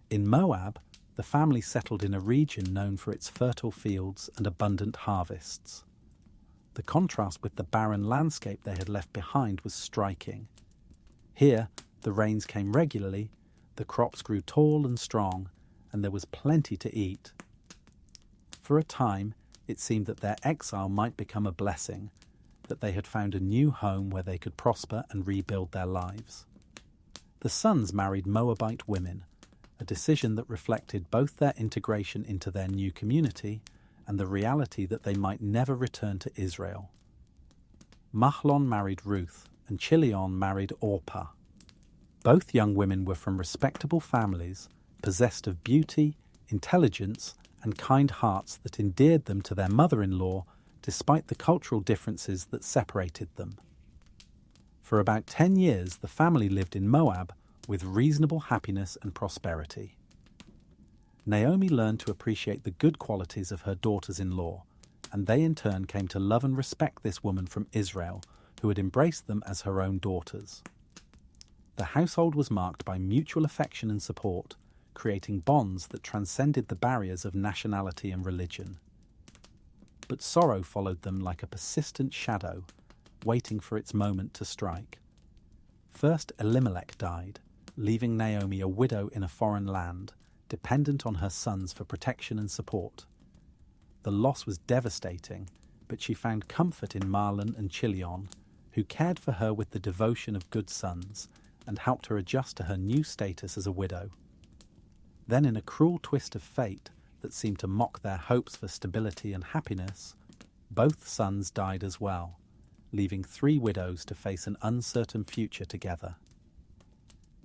In Moab, the family settled in a region known for its fertile fields and abundant harvests. The contrast with the barren landscape they had left behind was striking. Here, the rains came regularly, the crops grew tall and strong, and there was plenty to eat. For a time, it seemed that their exile might become a blessing, that they had found a new home where they could prosper and rebuild their lives. The sons married Moabite women, a decision that reflected both their integration into their new community and the reality that they might never return to Israel. Mahlon married Ruth, and Chilion married Orpah. Both young women were from respectable families, possessed of beauty, intelligence, and kind hearts that endeared them to their mother-in-law despite the cultural differences that separated them. For about 10 years, the family lived in Moab with reasonable happiness and prosperity. Naomi learned to appreciate the good qualities of her daughters-in-law, and they in turn came to love and respect this woman from Israel, who had embraced them as her own daughters. The household was marked by mutual affection and support, creating bonds that transcended the barriers of nationality and religion. But sorrow followed them like a persistent shadow, waiting for its moment to strike. First, Elimelech died, leaving Naomi a widow in a foreign land, dependent on her sons for protection and support. The loss was devastating, but she found comfort in Mahlon and Chilion, who cared for her with the devotion of good sons and helped her adjust to her new status as a widow. Then, in a cruel twist of fate that seemed to mock their hopes for stability and happiness, both sons died as well, leaving 3 widows to face an uncertain future together.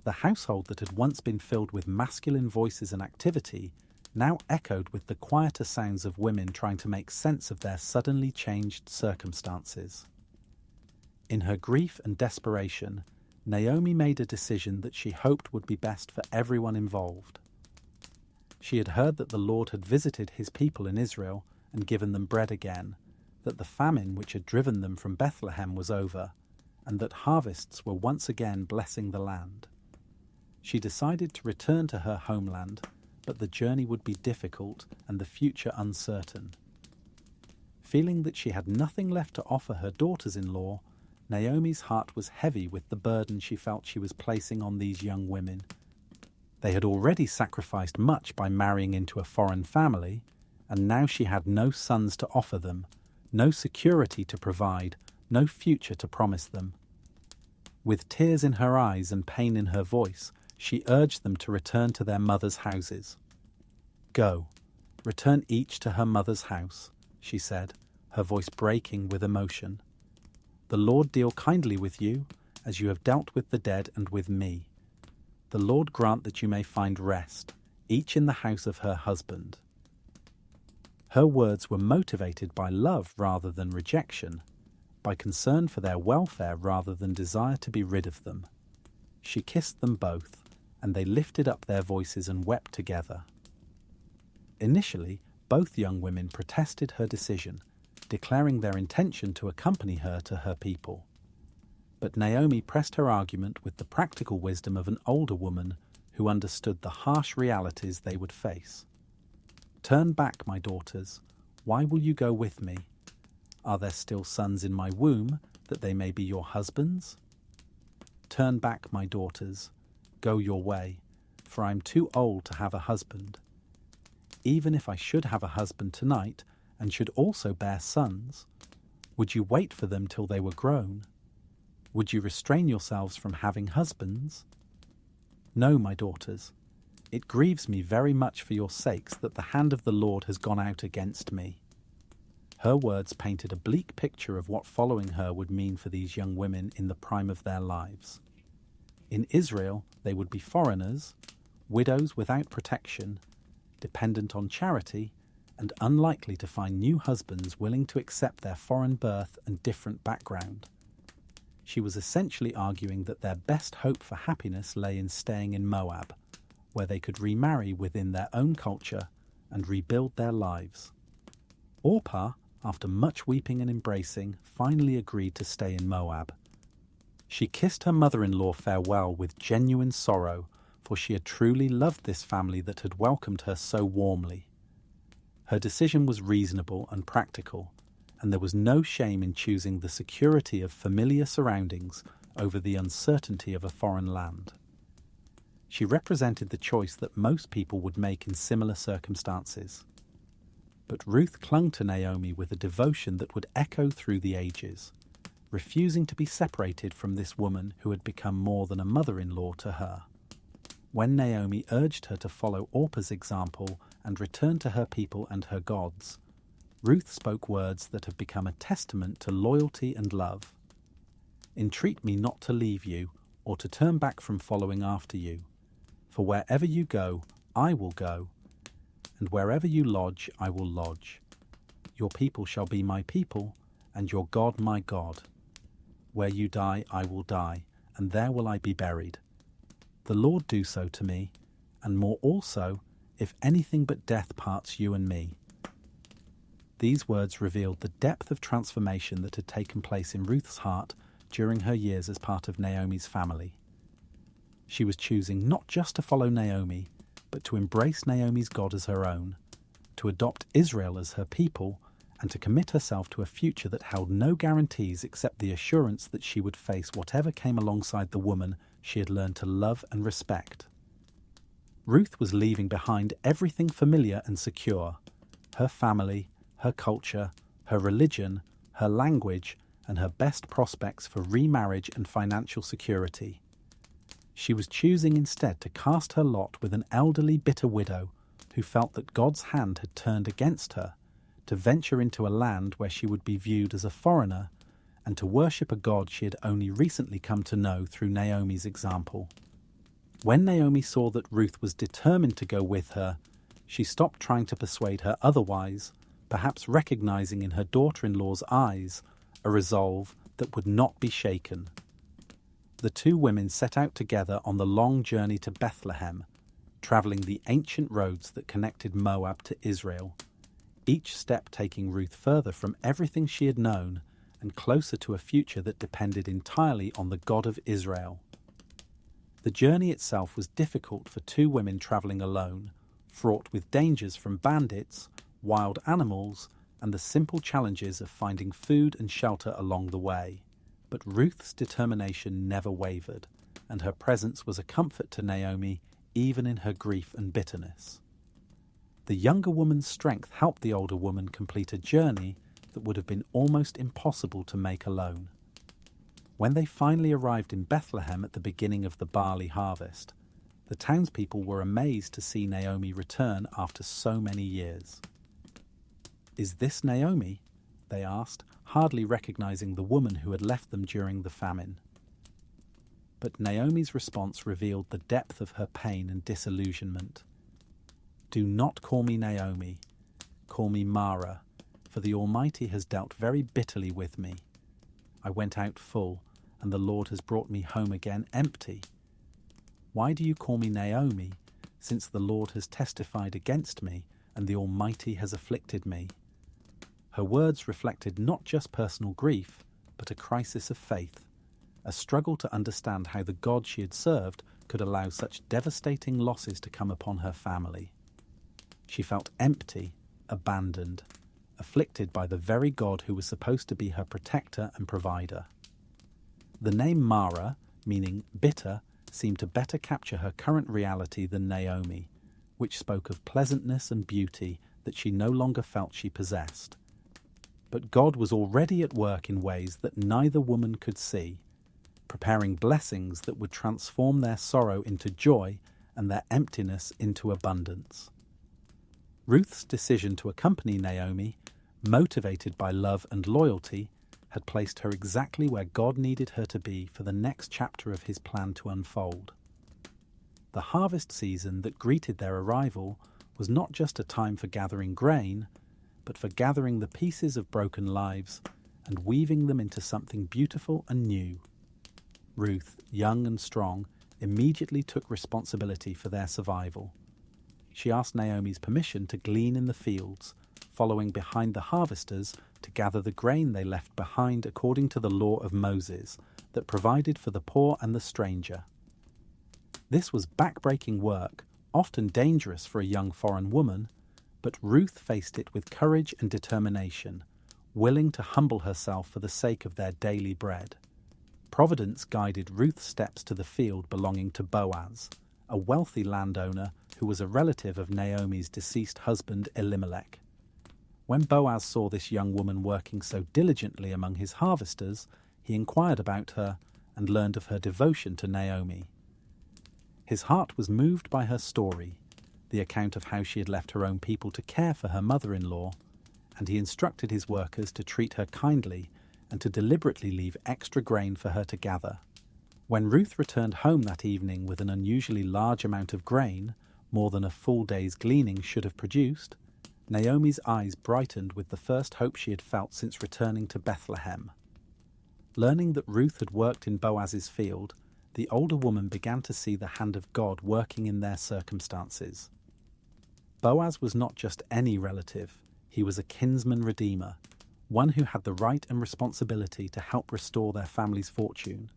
The household that had once been filled with masculine voices and activity now echoed with the quieter sounds of women trying to make sense of their suddenly changed circumstances. In her grief and desperation, Naomi made a decision that she hoped would be best for everyone involved. She had heard that the Lord had visited his people in Israel and given them bread again, that the famine which had driven them from Bethlehem was over, and that harvests were once again blessing the land. She decided to return to her homeland, but the journey would be difficult and the future uncertain. Feeling that she had nothing left to offer her daughters-in-law, Naomi's heart was heavy with the burden she felt she was placing on these young women. They had already sacrificed much by marrying into a foreign family, and now she had no sons to offer them, no security to provide, no future to promise them. With tears in her eyes and pain in her voice, she urged them to return to their mothers' houses. "Go, return each to her mother's house," she said, her voice breaking with emotion. "The Lord deal kindly with you, as you have dealt with the dead and with me. The Lord grant that you may find rest, each in the house of her husband." Her words were motivated by love rather than rejection, by concern for their welfare rather than desire to be rid of them. She kissed them both, and they lifted up their voices and wept together. Initially, both young women protested her decision, declaring their intention to accompany her to her people. But Naomi pressed her argument with the practical wisdom of an older woman who understood the harsh realities they would face. "Turn back, my daughters. Why will you go with me? Are there still sons in my womb, that they may be your husbands? Turn back, my daughters. Go your way, for I am too old to have a husband. Even if I should have a husband tonight, and should also bear sons, would you wait for them till they were grown? Would you restrain yourselves from having husbands? No, my daughters. It grieves me very much for your sakes that the hand of the Lord has gone out against me." Her words painted a bleak picture of what following her would mean for these young women in the prime of their lives. In Israel, they would be foreigners, widows without protection, dependent on charity, and unlikely to find new husbands willing to accept their foreign birth and different background. She was essentially arguing that their best hope for happiness lay in staying in Moab, where they could remarry within their own culture and rebuild their lives. Orpah, after much weeping and embracing, finally agreed to stay in Moab. She kissed her mother-in-law farewell with genuine sorrow, for she had truly loved this family that had welcomed her so warmly. Her decision was reasonable and practical, and there was no shame in choosing the security of familiar surroundings over the uncertainty of a foreign land. She represented the choice that most people would make in similar circumstances. But Ruth clung to Naomi with a devotion that would echo through the ages, refusing to be separated from this woman who had become more than a mother-in-law to her. When Naomi urged her to follow Orpah's example and return to her people and her gods, Ruth spoke words that have become a testament to loyalty and love. "Entreat me not to leave you or to turn back from following after you. For wherever you go, I will go, and wherever you lodge, I will lodge. Your people shall be my people, and your God my God. Where you die, I will die, and there will I be buried. The Lord do so to me, and more also, if anything but death parts you and me." These words revealed the depth of transformation that had taken place in Ruth's heart during her years as part of Naomi's family. She was choosing not just to follow Naomi, but to embrace Naomi's God as her own, to adopt Israel as her people, and to commit herself to a future that held no guarantees except the assurance that she would face whatever came alongside the woman she had learned to love and respect. Ruth was leaving behind everything familiar and secure: her family, her culture, her religion, her language, and her best prospects for remarriage and financial security. She was choosing instead to cast her lot with an elderly, bitter widow who felt that God's hand had turned against her, to venture into a land where she would be viewed as a foreigner, and to worship a God she had only recently come to know through Naomi's example. When Naomi saw that Ruth was determined to go with her, she stopped trying to persuade her otherwise, perhaps recognizing in her daughter-in-law's eyes a resolve that would not be shaken. The two women set out together on the long journey to Bethlehem, traveling the ancient roads that connected Moab to Israel, each step taking Ruth further from everything she had known and closer to a future that depended entirely on the God of Israel. The journey itself was difficult for two women traveling alone, fraught with dangers from bandits, wild animals, and the simple challenges of finding food and shelter along the way. But Ruth's determination never wavered, and her presence was a comfort to Naomi even in her grief and bitterness. The younger woman's strength helped the older woman complete a journey that would have been almost impossible to make alone. When they finally arrived in Bethlehem at the beginning of the barley harvest, the townspeople were amazed to see Naomi return after so many years. "Is this Naomi?" they asked, hardly recognizing the woman who had left them during the famine. But Naomi's response revealed the depth of her pain and disillusionment. "Do not call me Naomi, call me Mara, for the Almighty has dealt very bitterly with me. I went out full, and the Lord has brought me home again empty. Why do you call me Naomi, since the Lord has testified against me, and the Almighty has afflicted me?" Her words reflected not just personal grief, but a crisis of faith, a struggle to understand how the God she had served could allow such devastating losses to come upon her family. She felt empty, abandoned, afflicted by the very God who was supposed to be her protector and provider. The name Mara, meaning bitter, seemed to better capture her current reality than Naomi, which spoke of pleasantness and beauty that she no longer felt she possessed. But God was already at work in ways that neither woman could see, preparing blessings that would transform their sorrow into joy and their emptiness into abundance. Ruth's decision to accompany Naomi, motivated by love and loyalty, had placed her exactly where God needed her to be for the next chapter of his plan to unfold. The harvest season that greeted their arrival was not just a time for gathering grain, but for gathering the pieces of broken lives and weaving them into something beautiful and new. Ruth, young and strong, immediately took responsibility for their survival. She asked Naomi's permission to glean in the fields, following behind the harvesters to gather the grain they left behind according to the law of Moses that provided for the poor and the stranger. This was backbreaking work, often dangerous for a young foreign woman, but Ruth faced it with courage and determination, willing to humble herself for the sake of their daily bread. Providence guided Ruth's steps to the field belonging to Boaz, a wealthy landowner who was a relative of Naomi's deceased husband Elimelech. When Boaz saw this young woman working so diligently among his harvesters, he inquired about her and learned of her devotion to Naomi. His heart was moved by her story, the account of how she had left her own people to care for her mother-in-law, and he instructed his workers to treat her kindly and to deliberately leave extra grain for her to gather. When Ruth returned home that evening with an unusually large amount of grain, more than a full day's gleaning should have produced, Naomi's eyes brightened with the first hope she had felt since returning to Bethlehem. Learning that Ruth had worked in Boaz's field, the older woman began to see the hand of God working in their circumstances. Boaz was not just any relative, he was a kinsman redeemer, one who had the right and responsibility to help restore their family's fortune.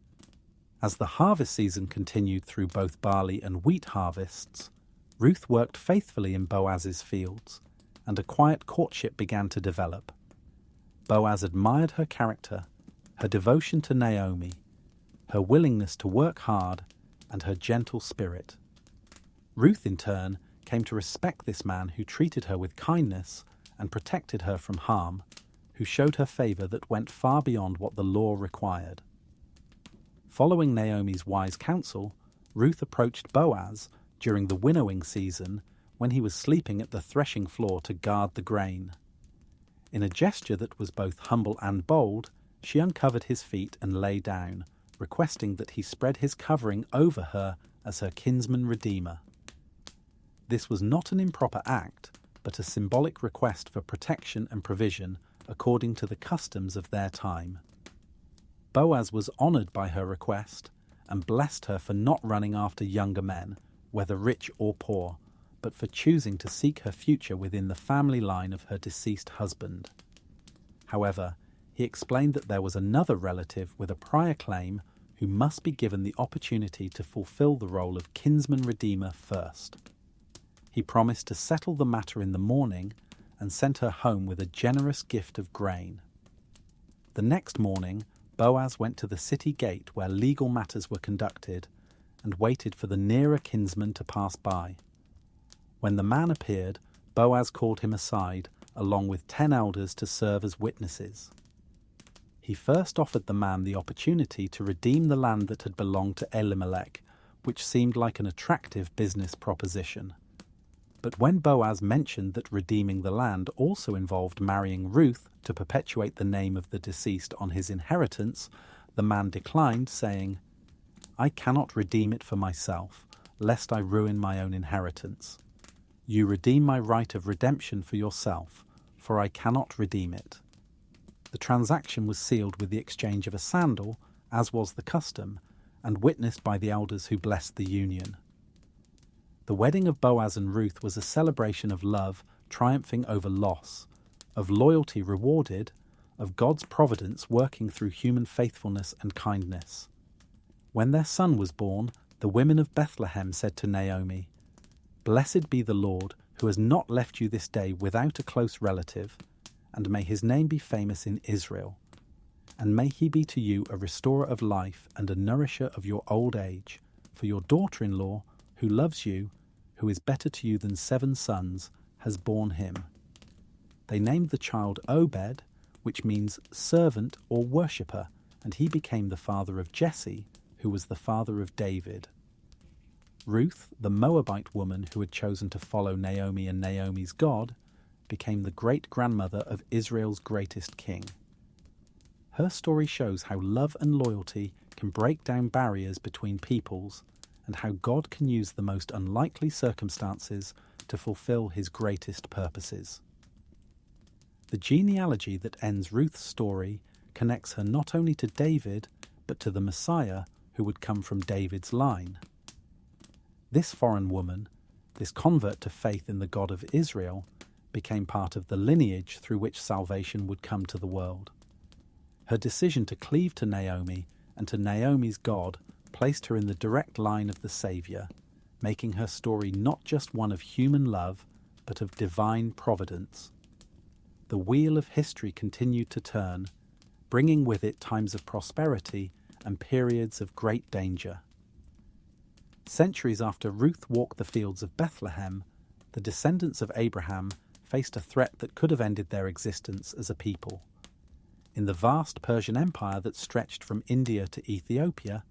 As the harvest season continued through both barley and wheat harvests, Ruth worked faithfully in Boaz's fields, and a quiet courtship began to develop. Boaz admired her character, her devotion to Naomi, her willingness to work hard, and her gentle spirit. Ruth, in turn, came to respect this man who treated her with kindness and protected her from harm, who showed her favor that went far beyond what the law required. Following Naomi's wise counsel, Ruth approached Boaz during the winnowing season when he was sleeping at the threshing floor to guard the grain. In a gesture that was both humble and bold, she uncovered his feet and lay down, requesting that he spread his covering over her as her kinsman redeemer. This was not an improper act, but a symbolic request for protection and provision according to the customs of their time. Boaz was honored by her request and blessed her for not running after younger men, whether rich or poor, but for choosing to seek her future within the family line of her deceased husband. However, he explained that there was another relative with a prior claim who must be given the opportunity to fulfill the role of kinsman redeemer first. He promised to settle the matter in the morning and sent her home with a generous gift of grain. The next morning, Boaz went to the city gate where legal matters were conducted and waited for the nearer kinsman to pass by. When the man appeared, Boaz called him aside, along with 10 elders to serve as witnesses. He first offered the man the opportunity to redeem the land that had belonged to Elimelech, which seemed like an attractive business proposition. But when Boaz mentioned that redeeming the land also involved marrying Ruth to perpetuate the name of the deceased on his inheritance, the man declined, saying, "I cannot redeem it for myself, lest I ruin my own inheritance. You redeem my right of redemption for yourself, for I cannot redeem it." The transaction was sealed with the exchange of a sandal, as was the custom, and witnessed by the elders who blessed the union. The wedding of Boaz and Ruth was a celebration of love triumphing over loss, of loyalty rewarded, of God's providence working through human faithfulness and kindness. When their son was born, the women of Bethlehem said to Naomi, "Blessed be the Lord, who has not left you this day without a close relative, and may his name be famous in Israel. And may he be to you a restorer of life and a nourisher of your old age, for your daughter-in-law, who loves you, who is better to you than 7 sons, has borne him." They named the child Obed, which means servant or worshipper, and he became the father of Jesse, who was the father of David. Ruth, the Moabite woman who had chosen to follow Naomi and Naomi's God, became the great-grandmother of Israel's greatest king. Her story shows how love and loyalty can break down barriers between peoples, and how God can use the most unlikely circumstances to fulfill his greatest purposes. The genealogy that ends Ruth's story connects her not only to David, but to the Messiah who would come from David's line. This foreign woman, this convert to faith in the God of Israel, became part of the lineage through which salvation would come to the world. Her decision to cleave to Naomi and to Naomi's God placed her in the direct line of the Saviour, making her story not just one of human love, but of divine providence. The wheel of history continued to turn, bringing with it times of prosperity and periods of great danger. Centuries after Ruth walked the fields of Bethlehem, the descendants of Abraham faced a threat that could have ended their existence as a people. In the vast Persian Empire that stretched from India to Ethiopia,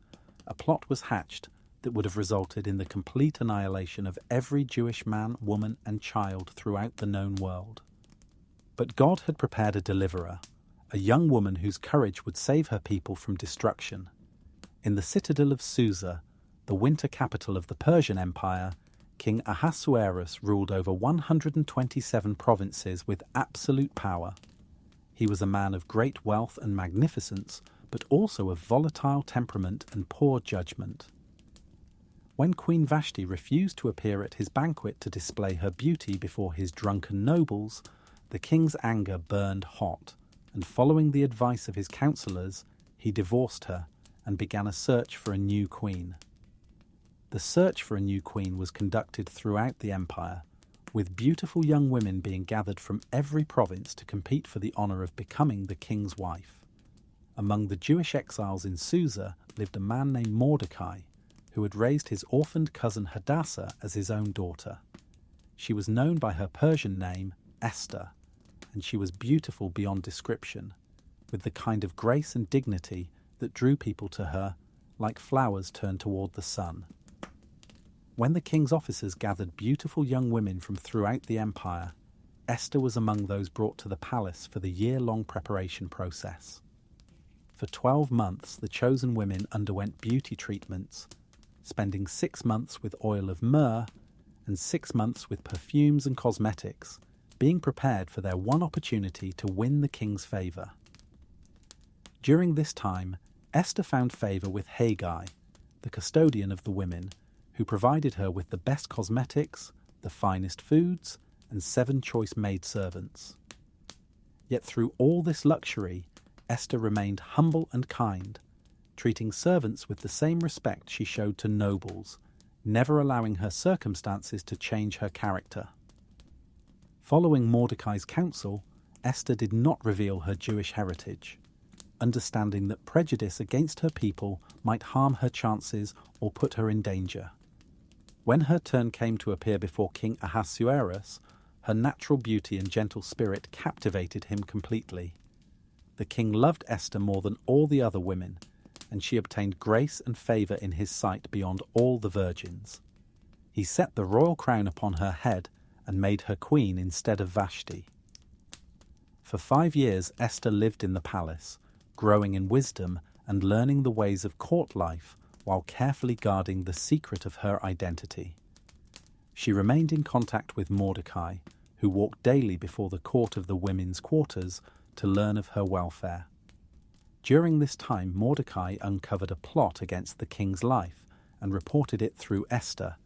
a plot was hatched that would have resulted in the complete annihilation of every Jewish man, woman, and child throughout the known world. But God had prepared a deliverer, a young woman whose courage would save her people from destruction. In the citadel of Susa, the winter capital of the Persian Empire, King Ahasuerus ruled over 127 provinces with absolute power. He was a man of great wealth and magnificence, but also of volatile temperament and poor judgment. When Queen Vashti refused to appear at his banquet to display her beauty before his drunken nobles, the king's anger burned hot, and following the advice of his counselors, he divorced her and began a search for a new queen. The search for a new queen was conducted throughout the empire, with beautiful young women being gathered from every province to compete for the honor of becoming the king's wife. Among the Jewish exiles in Susa lived a man named Mordecai, who had raised his orphaned cousin Hadassah as his own daughter. She was known by her Persian name, Esther, and she was beautiful beyond description, with the kind of grace and dignity that drew people to her like flowers turned toward the sun. When the king's officers gathered beautiful young women from throughout the empire, Esther was among those brought to the palace for the year-long preparation process. For 12 months, the chosen women underwent beauty treatments, spending 6 months with oil of myrrh and 6 months with perfumes and cosmetics, being prepared for their one opportunity to win the king's favor. During this time, Esther found favor with Haggai, the custodian of the women, who provided her with the best cosmetics, the finest foods, and 7 choice maidservants. Yet through all this luxury, Esther remained humble and kind, treating servants with the same respect she showed to nobles, never allowing her circumstances to change her character. Following Mordecai's counsel, Esther did not reveal her Jewish heritage, understanding that prejudice against her people might harm her chances or put her in danger. When her turn came to appear before King Ahasuerus, her natural beauty and gentle spirit captivated him completely. The king loved Esther more than all the other women, and she obtained grace and favor in his sight beyond all the virgins. He set the royal crown upon her head and made her queen instead of Vashti. For 5 years Esther lived in the palace, growing in wisdom and learning the ways of court life while carefully guarding the secret of her identity. She remained in contact with Mordecai, who walked daily before the court of the women's quarters to learn of her welfare. During this time, Mordecai uncovered a plot against the king's life and reported it through Esther,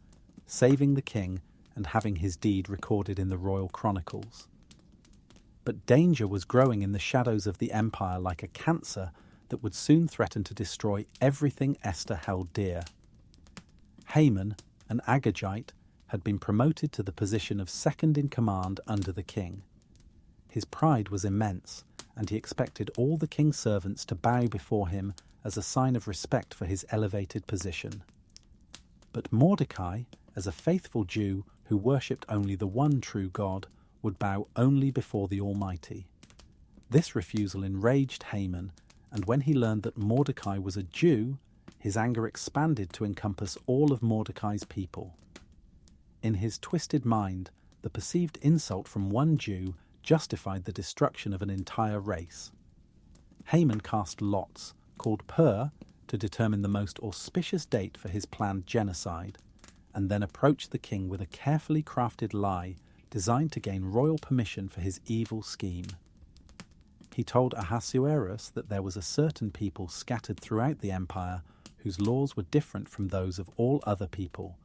saving the king and having his deed recorded in the royal chronicles. But danger was growing in the shadows of the empire like a cancer that would soon threaten to destroy everything Esther held dear. Haman, an Agagite, had been promoted to the position of second in command under the king. His pride was immense, and he expected all the king's servants to bow before him as a sign of respect for his elevated position. But Mordecai, as a faithful Jew who worshipped only the one true God, would bow only before the Almighty. This refusal enraged Haman, and when he learned that Mordecai was a Jew, his anger expanded to encompass all of Mordecai's people. In his twisted mind, the perceived insult from one Jew justified the destruction of an entire race. Haman cast lots, called Pur, to determine the most auspicious date for his planned genocide, and then approached the king with a carefully crafted lie designed to gain royal permission for his evil scheme. He told Ahasuerus that there was a certain people scattered throughout the empire whose laws were different from those of all other people,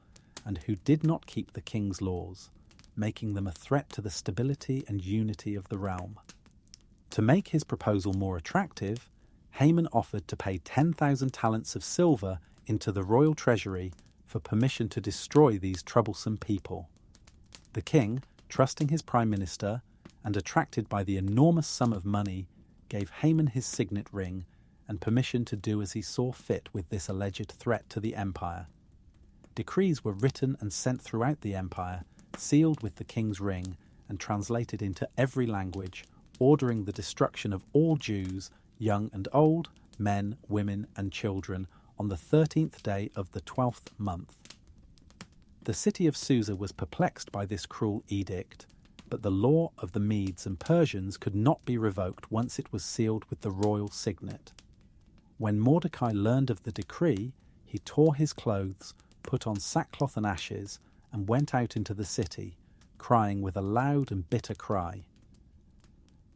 and who did not keep the king's laws, making them a threat to the stability and unity of the realm. To make his proposal more attractive, Haman offered to pay 10,000 talents of silver into the royal treasury for permission to destroy these troublesome people. The king, trusting his prime minister and attracted by the enormous sum of money, gave Haman his signet ring and permission to do as he saw fit with this alleged threat to the empire. Decrees were written and sent throughout the empire, sealed with the king's ring, and translated into every language, ordering the destruction of all Jews, young and old, men, women, and children, on the 13th day of the 12th month. The city of Susa was perplexed by this cruel edict, but the law of the Medes and Persians could not be revoked once it was sealed with the royal signet. When Mordecai learned of the decree, he tore his clothes, put on sackcloth and ashes, and went out into the city, crying with a loud and bitter cry.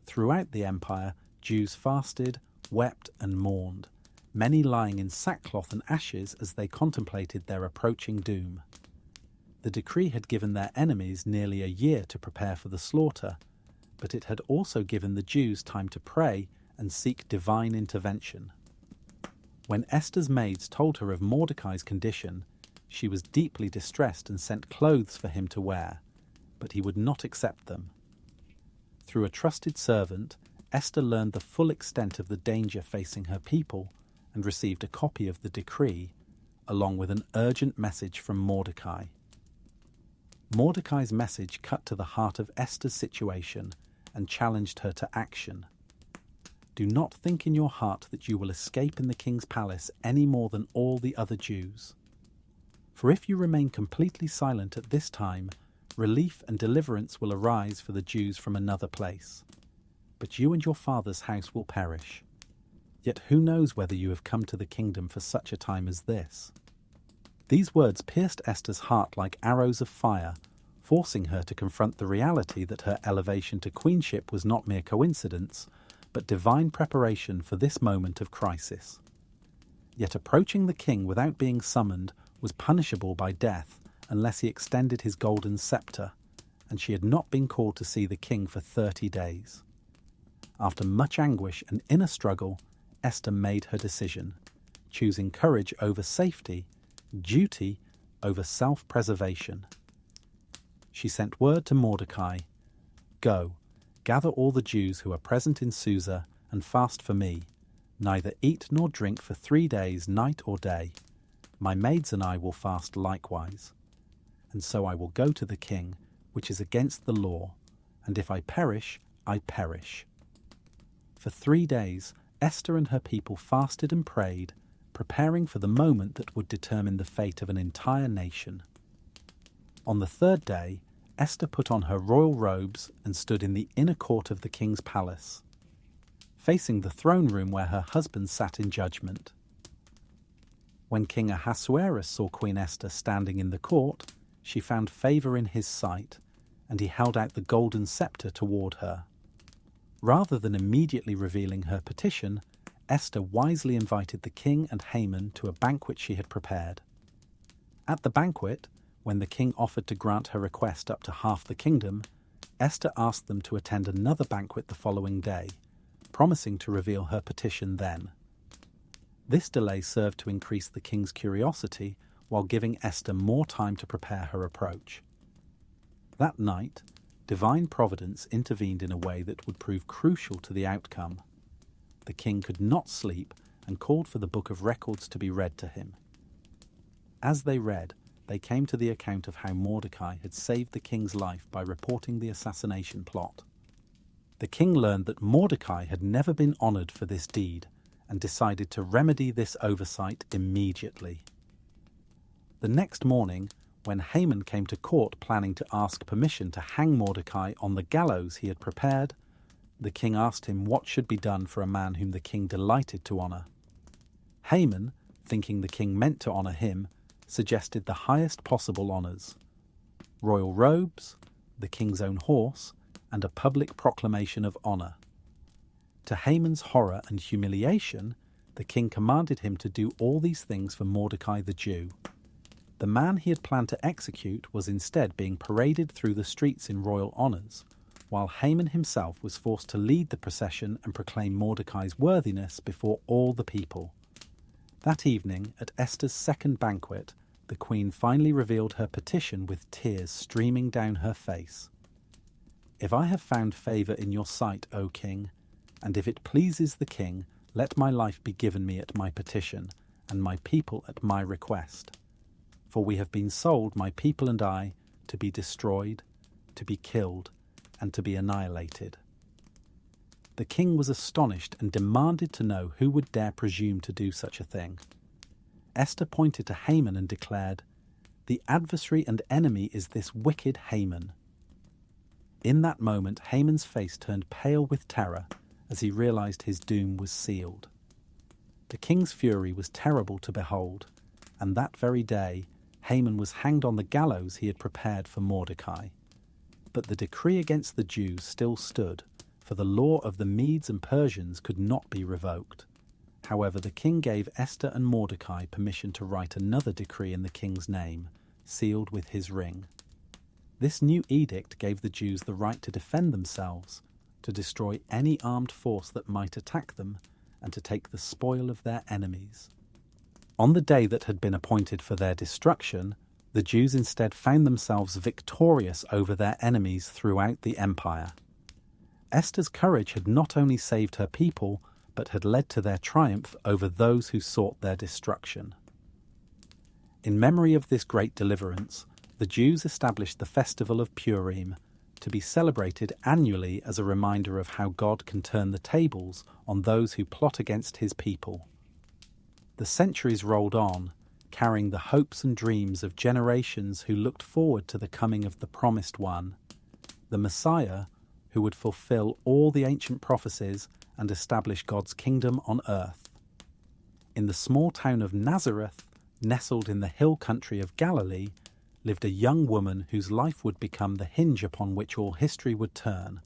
Throughout the empire, Jews fasted, wept, and mourned, many lying in sackcloth and ashes as they contemplated their approaching doom. The decree had given their enemies nearly a year to prepare for the slaughter, but it had also given the Jews time to pray and seek divine intervention. When Esther's maids told her of Mordecai's condition, she was deeply distressed and sent clothes for him to wear, but he would not accept them. Through a trusted servant, Esther learned the full extent of the danger facing her people and received a copy of the decree, along with an urgent message from Mordecai. Mordecai's message cut to the heart of Esther's situation and challenged her to action. Do not think in your heart that you will escape in the king's palace any more than all the other Jews. For if you remain completely silent at this time, relief and deliverance will arise for the Jews from another place. But you and your father's house will perish. Yet who knows whether you have come to the kingdom for such a time as this? These words pierced Esther's heart like arrows of fire, forcing her to confront the reality that her elevation to queenship was not mere coincidence, but divine preparation for this moment of crisis. Yet approaching the king without being summoned was punishable by death unless he extended his golden scepter, and she had not been called to see the king for 30 days. After much anguish and inner struggle, Esther made her decision, choosing courage over safety, duty over self-preservation. She sent word to Mordecai, "Go, gather all the Jews who are present in Susa and fast for me, neither eat nor drink for 3 days, night or day. My maids and I will fast likewise. And so I will go to the king, which is against the law, and if I perish, I perish." For 3 days, Esther and her people fasted and prayed, preparing for the moment that would determine the fate of an entire nation. On the 3rd day, Esther put on her royal robes and stood in the inner court of the king's palace, facing the throne room where her husband sat in judgment. When King Ahasuerus saw Queen Esther standing in the court, she found favor in his sight, and he held out the golden scepter toward her. Rather than immediately revealing her petition, Esther wisely invited the king and Haman to a banquet she had prepared. At the banquet, when the king offered to grant her request up to half the kingdom, Esther asked them to attend another banquet the following day, promising to reveal her petition then. This delay served to increase the king's curiosity while giving Esther more time to prepare her approach. That night, divine providence intervened in a way that would prove crucial to the outcome. The king could not sleep and called for the book of records to be read to him. As they read, they came to the account of how Mordecai had saved the king's life by reporting the assassination plot. The king learned that Mordecai had never been honored for this deed and decided to remedy this oversight immediately. The next morning, when Haman came to court planning to ask permission to hang Mordecai on the gallows he had prepared, the king asked him what should be done for a man whom the king delighted to honor. Haman, thinking the king meant to honor him, suggested the highest possible honors: royal robes, the king's own horse, and a public proclamation of honor. To Haman's horror and humiliation, the king commanded him to do all these things for Mordecai the Jew. The man he had planned to execute was instead being paraded through the streets in royal honors, while Haman himself was forced to lead the procession and proclaim Mordecai's worthiness before all the people. That evening, at Esther's second banquet, the queen finally revealed her petition with tears streaming down her face. "If I have found favor in your sight, O king, and if it pleases the king, let my life be given me at my petition, and my people at my request. For we have been sold, my people and I, to be destroyed, to be killed, and to be annihilated. The king was astonished and demanded to know who would dare presume to do such a thing. Esther pointed to Haman and declared, "The adversary and enemy is this wicked Haman." In that moment, Haman's face turned pale with terror as he realized his doom was sealed. The king's fury was terrible to behold, and that very day Haman was hanged on the gallows he had prepared for Mordecai. But the decree against the Jews still stood, for the law of the Medes and Persians could not be revoked. However, the king gave Esther and Mordecai permission to write another decree in the king's name, sealed with his ring. This new edict gave the Jews the right to defend themselves, to destroy any armed force that might attack them, and to take the spoil of their enemies. On the day that had been appointed for their destruction, the Jews instead found themselves victorious over their enemies throughout the empire. Esther's courage had not only saved her people, but had led to their triumph over those who sought their destruction. In memory of this great deliverance, the Jews established the festival of Purim, to be celebrated annually as a reminder of how God can turn the tables on those who plot against his people. The centuries rolled on, carrying the hopes and dreams of generations who looked forward to the coming of the Promised One, the Messiah, who would fulfill all the ancient prophecies and establish God's kingdom on earth. In the small town of Nazareth, nestled in the hill country of Galilee, lived a young woman whose life would become the hinge upon which all history would turn,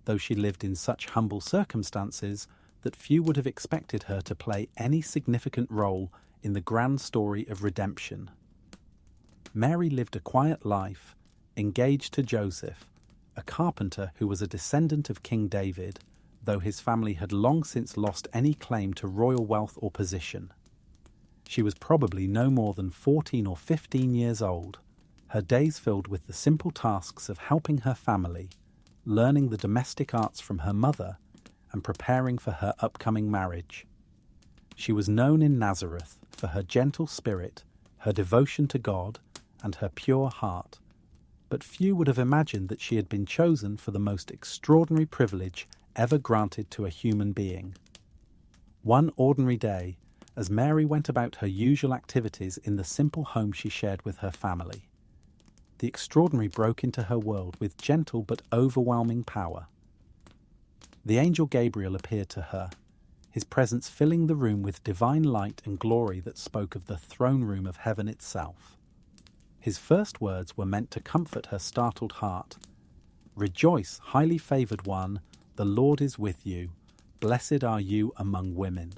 though she lived in such humble circumstances that few would have expected her to play any significant role in the grand story of redemption. Mary lived a quiet life, engaged to Joseph, a carpenter who was a descendant of King David, though his family had long since lost any claim to royal wealth or position. She was probably no more than 14 or 15 years old, her days filled with the simple tasks of helping her family, learning the domestic arts from her mother, and preparing for her upcoming marriage. She was known in Nazareth for her gentle spirit, her devotion to God, and her pure heart, but few would have imagined that she had been chosen for the most extraordinary privilege ever granted to a human being. One ordinary day, as Mary went about her usual activities in the simple home she shared with her family, the extraordinary broke into her world with gentle but overwhelming power. The angel Gabriel appeared to her, his presence filling the room with divine light and glory that spoke of the throne room of heaven itself. His first words were meant to comfort her startled heart. "Rejoice, highly favoured one, the Lord is with you. Blessed are you among women."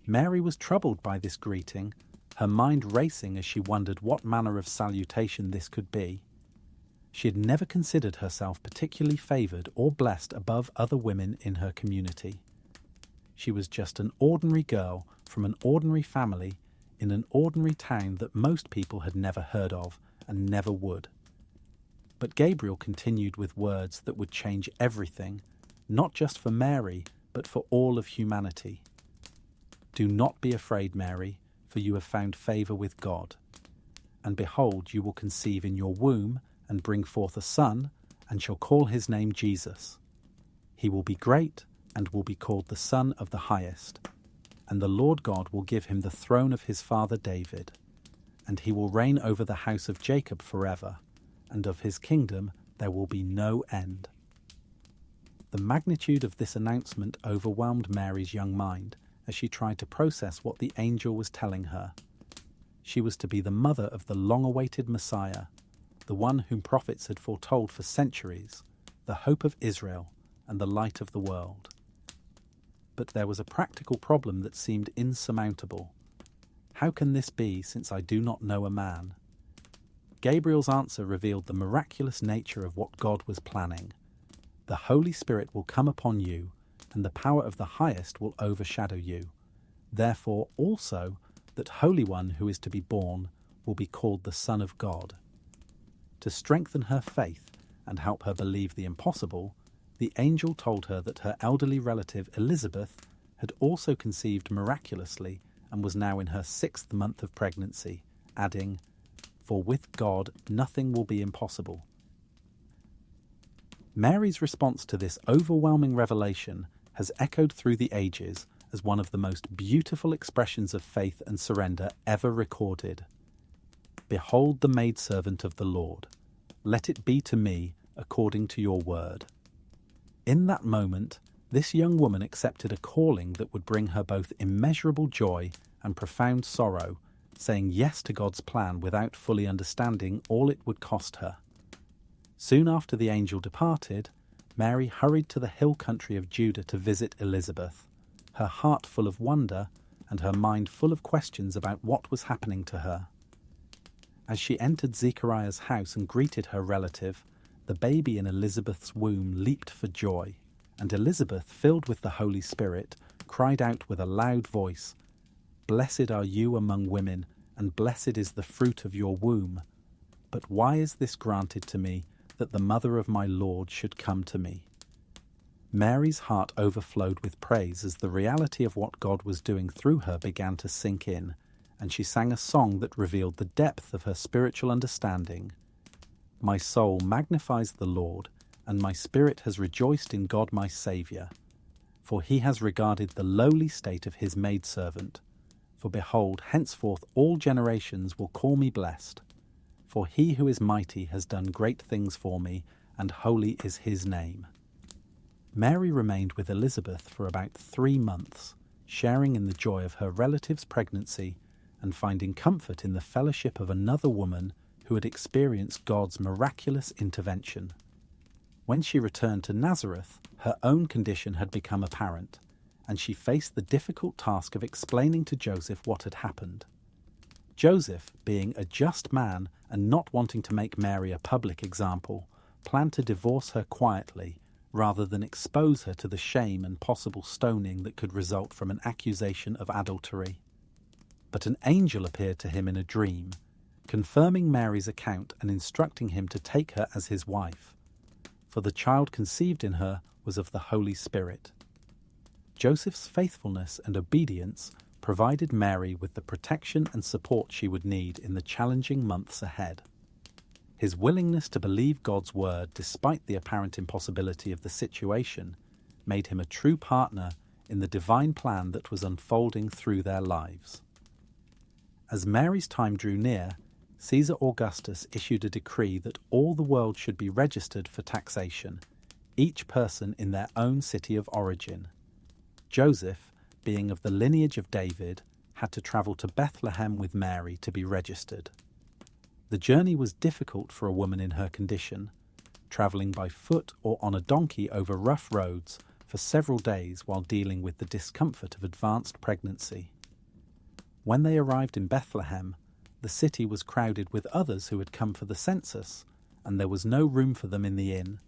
Mary was troubled by this greeting, her mind racing as she wondered what manner of salutation this could be. She had never considered herself particularly favoured or blessed above other women in her community. She was just an ordinary girl from an ordinary family in an ordinary town that most people had never heard of and never would. But Gabriel continued with words that would change everything, not just for Mary, but for all of humanity. "Do not be afraid, Mary, for you have found favour with God. And behold, you will conceive in your womb and bring forth a son, and shall call his name Jesus. He will be great, and will be called the Son of the Highest. And the Lord God will give him the throne of his father David. And he will reign over the house of Jacob forever, and of his kingdom there will be no end." The magnitude of this announcement overwhelmed Mary's young mind as she tried to process what the angel was telling her. She was to be the mother of the long-awaited Messiah, the one whom prophets had foretold for centuries, the hope of Israel and the light of the world. But there was a practical problem that seemed insurmountable. How can this be, since I do not know a man? Gabriel's answer revealed the miraculous nature of what God was planning. The Holy Spirit will come upon you, and the power of the Highest will overshadow you. Therefore also that Holy One who is to be born will be called the Son of God. To strengthen her faith and help her believe the impossible, the angel told her that her elderly relative Elizabeth had also conceived miraculously and was now in her 6th month of pregnancy, adding, "For with God nothing will be impossible." Mary's response to this overwhelming revelation has echoed through the ages as one of the most beautiful expressions of faith and surrender ever recorded. "Behold the maidservant of the Lord. Let it be to me according to your word." In that moment, this young woman accepted a calling that would bring her both immeasurable joy and profound sorrow, saying yes to God's plan without fully understanding all it would cost her. Soon after the angel departed, Mary hurried to the hill country of Judah to visit Elizabeth, her heart full of wonder and her mind full of questions about what was happening to her. As she entered Zechariah's house and greeted her relative, the baby in Elizabeth's womb leaped for joy, and Elizabeth, filled with the Holy Spirit, cried out with a loud voice, "Blessed are you among women, and blessed is the fruit of your womb. But why is this granted to me, that the mother of my Lord should come to me?" Mary's heart overflowed with praise as the reality of what God was doing through her began to sink in, and she sang a song that revealed the depth of her spiritual understanding. "My soul magnifies the Lord, and my spirit has rejoiced in God my Saviour. For he has regarded the lowly state of his maidservant. For behold, henceforth all generations will call me blessed. For he who is mighty has done great things for me, and holy is his name." Mary remained with Elizabeth for about 3 months, sharing in the joy of her relative's pregnancy and finding comfort in the fellowship of another woman who had experienced God's miraculous intervention. When she returned to Nazareth, her own condition had become apparent, and she faced the difficult task of explaining to Joseph what had happened. Joseph, being a just man and not wanting to make Mary a public example, planned to divorce her quietly rather than expose her to the shame and possible stoning that could result from an accusation of adultery. But an angel appeared to him in a dream, confirming Mary's account and instructing him to take her as his wife, for the child conceived in her was of the Holy Spirit. Joseph's faithfulness and obedience provided Mary with the protection and support she would need in the challenging months ahead. His willingness to believe God's word despite the apparent impossibility of the situation made him a true partner in the divine plan that was unfolding through their lives. As Mary's time drew near, Caesar Augustus issued a decree that all the world should be registered for taxation, each person in their own city of origin. Joseph, being of the lineage of David, had to travel to Bethlehem with Mary to be registered. The journey was difficult for a woman in her condition, travelling by foot or on a donkey over rough roads for several days while dealing with the discomfort of advanced pregnancy. When they arrived in Bethlehem, the city was crowded with others who had come for the census, and there was no room for them in the inn.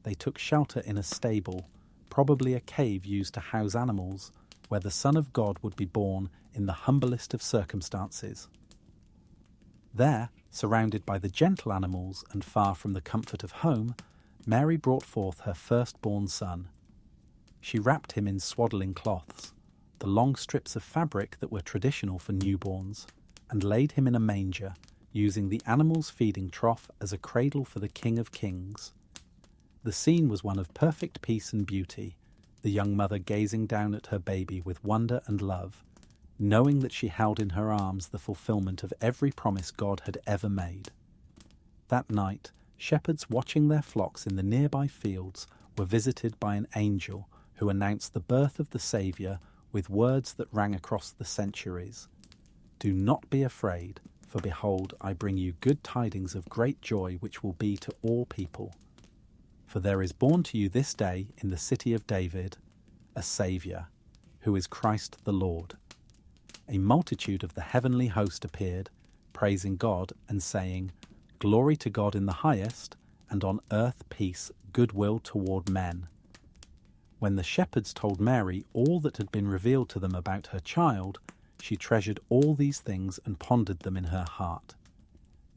They took shelter in a stable, probably a cave used to house animals, where the Son of God would be born in the humblest of circumstances. There, surrounded by the gentle animals and far from the comfort of home, Mary brought forth her firstborn son. She wrapped him in swaddling cloths, the long strips of fabric that were traditional for newborns, and laid him in a manger, using the animal's feeding trough as a cradle for the King of Kings. The scene was one of perfect peace and beauty, the young mother gazing down at her baby with wonder and love, knowing that she held in her arms the fulfillment of every promise God had ever made. That night, shepherds watching their flocks in the nearby fields were visited by an angel who announced the birth of the Saviour with words that rang across the centuries. "Do not be afraid, for behold, I bring you good tidings of great joy which will be to all people. For there is born to you this day in the city of David a Saviour, who is Christ the Lord." A multitude of the heavenly host appeared, praising God and saying, "Glory to God in the highest, and on earth peace, goodwill toward men." When the shepherds told Mary all that had been revealed to them about her child, she treasured all these things and pondered them in her heart.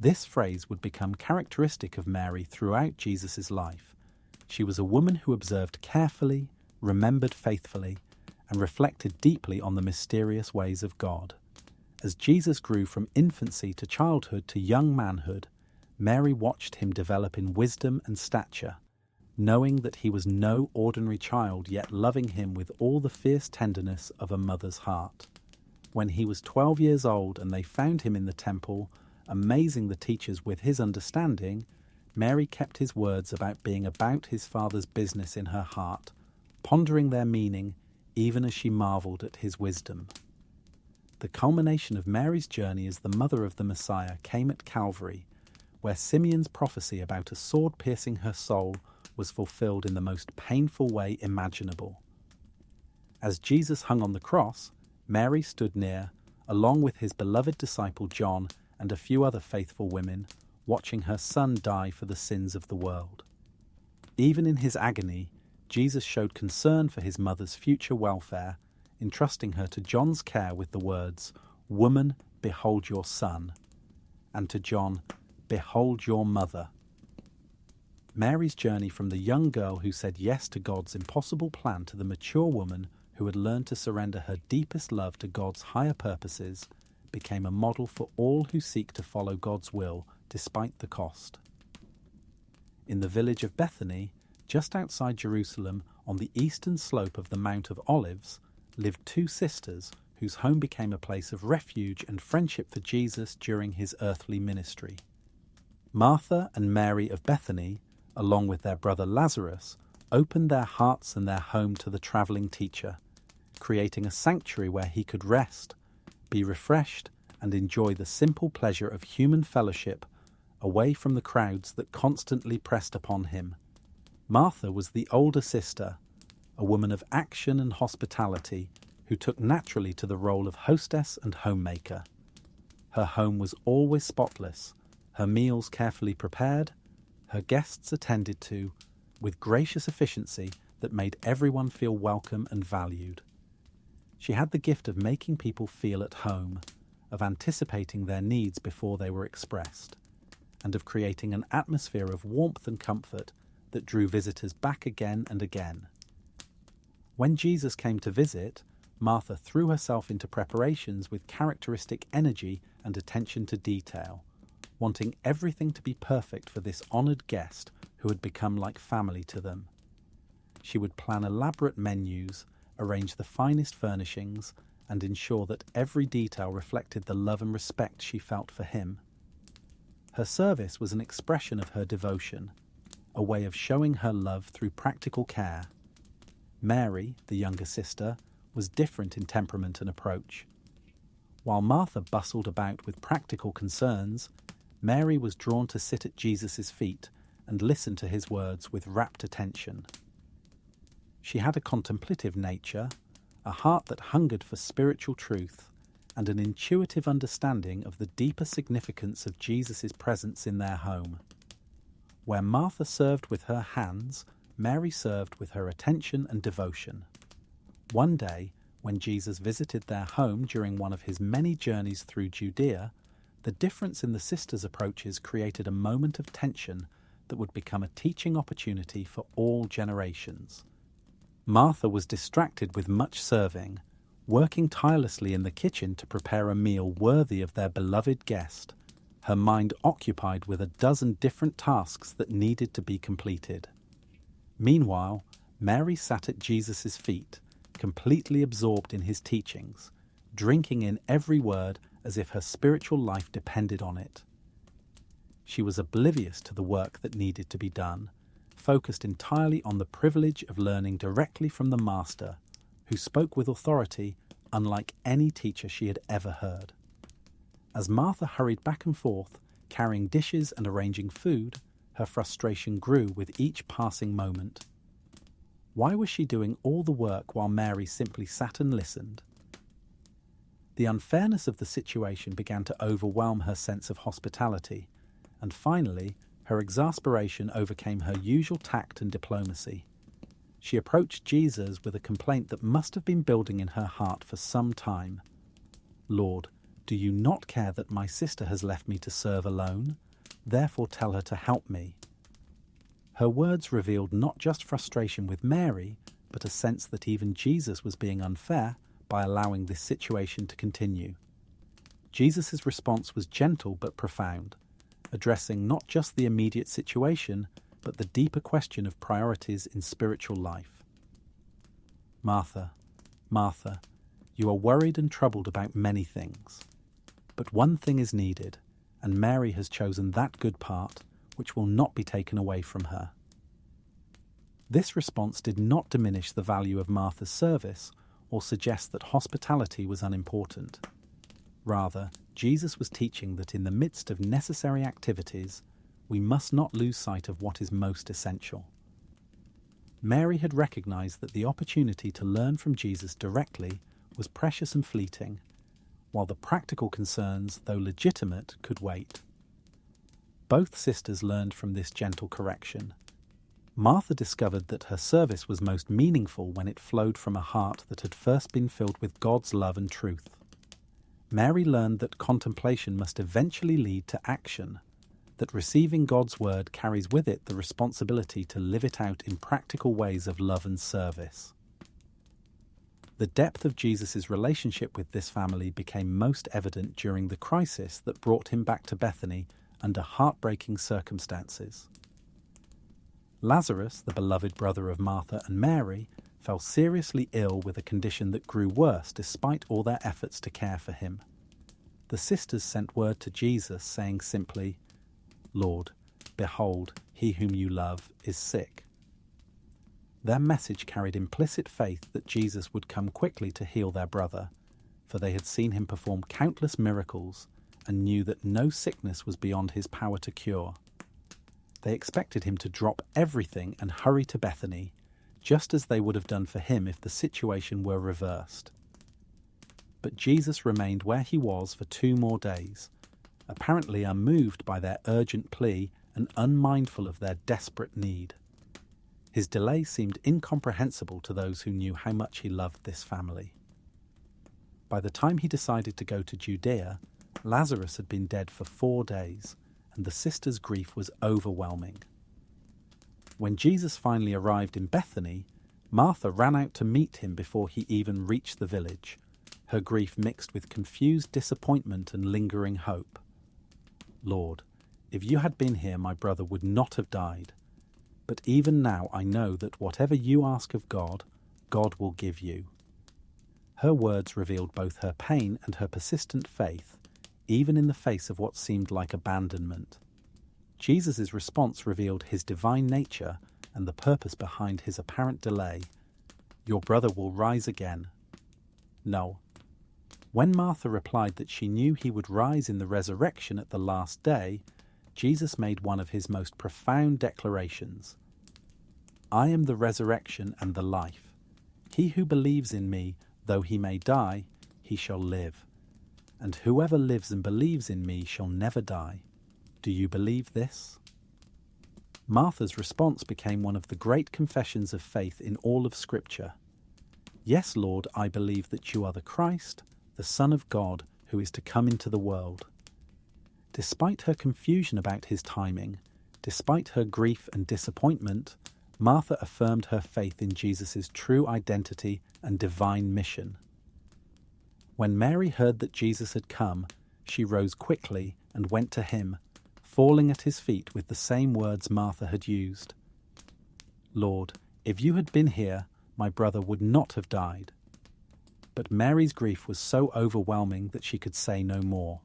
This phrase would become characteristic of Mary throughout Jesus' life. She was a woman who observed carefully, remembered faithfully, and reflected deeply on the mysterious ways of God. As Jesus grew from infancy to childhood to young manhood, Mary watched him develop in wisdom and stature, knowing that he was no ordinary child, yet loving him with all the fierce tenderness of a mother's heart. When he was 12 years old and they found him in the temple, amazing the teachers with his understanding, Mary kept his words about being about his Father's business in her heart, pondering their meaning even as she marvelled at his wisdom. The culmination of Mary's journey as the mother of the Messiah came at Calvary, where Simeon's prophecy about a sword piercing her soul was fulfilled in the most painful way imaginable. As Jesus hung on the cross, Mary stood near, along with his beloved disciple John and a few other faithful women, watching her son die for the sins of the world. Even in his agony, Jesus showed concern for his mother's future welfare, entrusting her to John's care with the words, "Woman, behold your son," and to John, "Behold your mother." Mary's journey from the young girl who said yes to God's impossible plan to the mature woman who had learned to surrender her deepest love to God's higher purposes became a model for all who seek to follow God's will despite the cost. In the village of Bethany, just outside Jerusalem, on the eastern slope of the Mount of Olives, lived two sisters whose home became a place of refuge and friendship for Jesus during his earthly ministry. Martha and Mary of Bethany, along with their brother Lazarus, opened their hearts and their home to the travelling teacher, creating a sanctuary where he could rest, be refreshed, and enjoy the simple pleasure of human fellowship away from the crowds that constantly pressed upon him. Martha was the older sister, a woman of action and hospitality who took naturally to the role of hostess and homemaker. Her home was always spotless, her meals carefully prepared, her guests attended to, with gracious efficiency that made everyone feel welcome and valued. She had the gift of making people feel at home, of anticipating their needs before they were expressed, and of creating an atmosphere of warmth and comfort that drew visitors back again and again. When Jesus came to visit, Martha threw herself into preparations with characteristic energy and attention to detail, wanting everything to be perfect for this honoured guest who had become like family to them. She would plan elaborate menus, arrange the finest furnishings, and ensure that every detail reflected the love and respect she felt for him. Her service was an expression of her devotion, a way of showing her love through practical care. Mary, the younger sister, was different in temperament and approach. While Martha bustled about with practical concerns, Mary was drawn to sit at Jesus' feet and listen to his words with rapt attention. She had a contemplative nature, a heart that hungered for spiritual truth, and an intuitive understanding of the deeper significance of Jesus' presence in their home. Where Martha served with her hands, Mary served with her attention and devotion. One day, when Jesus visited their home during one of his many journeys through Judea, the difference in the sisters' approaches created a moment of tension that would become a teaching opportunity for all generations. Martha was distracted with much serving, working tirelessly in the kitchen to prepare a meal worthy of their beloved guest, her mind occupied with a dozen different tasks that needed to be completed. Meanwhile, Mary sat at Jesus' feet, completely absorbed in his teachings, drinking in every word as if her spiritual life depended on it. She was oblivious to the work that needed to be done, focused entirely on the privilege of learning directly from the Master, who spoke with authority unlike any teacher she had ever heard. As Martha hurried back and forth, carrying dishes and arranging food, her frustration grew with each passing moment. Why was she doing all the work while Mary simply sat and listened? The unfairness of the situation began to overwhelm her sense of hospitality, and finally, her exasperation overcame her usual tact and diplomacy. She approached Jesus with a complaint that must have been building in her heart for some time. "Lord, do you not care that my sister has left me to serve alone? Therefore tell her to help me." Her words revealed not just frustration with Mary, but a sense that even Jesus was being unfair by allowing this situation to continue. Jesus' response was gentle but profound, addressing not just the immediate situation, but the deeper question of priorities in spiritual life. Martha, Martha, you are worried and troubled about many things, but one thing is needed, and Mary has chosen that good part which will not be taken away from her. This response did not diminish the value of Martha's service or suggest that hospitality was unimportant. Rather, Jesus was teaching that in the midst of necessary activities, we must not lose sight of what is most essential. Mary had recognized that the opportunity to learn from Jesus directly was precious and fleeting, while the practical concerns, though legitimate, could wait. Both sisters learned from this gentle correction. Martha discovered that her service was most meaningful when it flowed from a heart that had first been filled with God's love and truth. Mary learned that contemplation must eventually lead to action, that receiving God's word carries with it the responsibility to live it out in practical ways of love and service. The depth of Jesus' relationship with this family became most evident during the crisis that brought him back to Bethany under heartbreaking circumstances. Lazarus, the beloved brother of Martha and Mary, fell seriously ill with a condition that grew worse despite all their efforts to care for him. The sisters sent word to Jesus saying simply, "Lord, behold, he whom you love is sick." Their message carried implicit faith that Jesus would come quickly to heal their brother, for they had seen him perform countless miracles and knew that no sickness was beyond his power to cure. They expected him to drop everything and hurry to Bethany, just as they would have done for him if the situation were reversed. But Jesus remained where he was for 2 more days, apparently unmoved by their urgent plea and unmindful of their desperate need. His delay seemed incomprehensible to those who knew how much he loved this family. By the time he decided to go to Judea, Lazarus had been dead for 4 days, and the sisters' grief was overwhelming. When Jesus finally arrived in Bethany, Martha ran out to meet him before he even reached the village, her grief mixed with confused disappointment and lingering hope. "Lord, if you had been here, my brother would not have died. But even now I know that whatever you ask of God, God will give you." Her words revealed both her pain and her persistent faith, even in the face of what seemed like abandonment. Jesus' response revealed his divine nature and the purpose behind his apparent delay. "Your brother will rise again." No. When Martha replied that she knew he would rise in the resurrection at the last day, Jesus made one of his most profound declarations. "I am the resurrection and the life. He who believes in me, though he may die, he shall live. And whoever lives and believes in me shall never die. Do you believe this?" Martha's response became one of the great confessions of faith in all of Scripture. "Yes, Lord, I believe that you are the Christ, the Son of God, who is to come into the world." Despite her confusion about his timing, despite her grief and disappointment, Martha affirmed her faith in Jesus' true identity and divine mission. When Mary heard that Jesus had come, she rose quickly and went to him, falling at his feet with the same words Martha had used. "Lord, if you had been here, my brother would not have died." But Mary's grief was so overwhelming that she could say no more.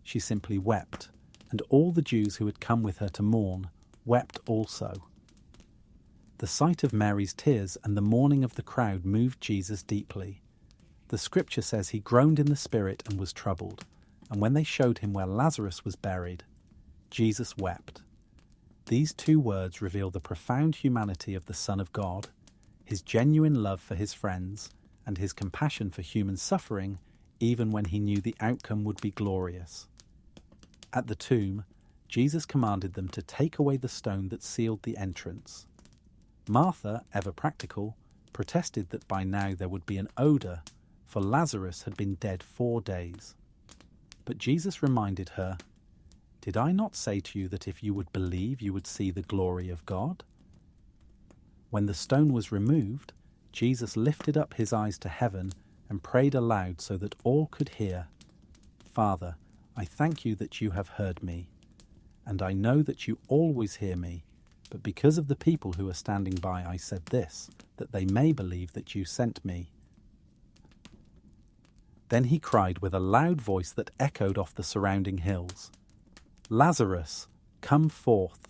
She simply wept, and all the Jews who had come with her to mourn wept also. The sight of Mary's tears and the mourning of the crowd moved Jesus deeply. The Scripture says he groaned in the spirit and was troubled, and when they showed him where Lazarus was buried, Jesus wept. These 2 words reveal the profound humanity of the Son of God, his genuine love for his friends, and his compassion for human suffering, even when he knew the outcome would be glorious. At the tomb, Jesus commanded them to take away the stone that sealed the entrance. Martha, ever practical, protested that by now there would be an odour, for Lazarus had been dead 4 days. But Jesus reminded her, "Did I not say to you that if you would believe, you would see the glory of God?" When the stone was removed, Jesus lifted up his eyes to heaven and prayed aloud so that all could hear, "Father, I thank you that you have heard me, and I know that you always hear me, but because of the people who are standing by, I said this, that they may believe that you sent me." Then he cried with a loud voice that echoed off the surrounding hills, "Lazarus, come forth."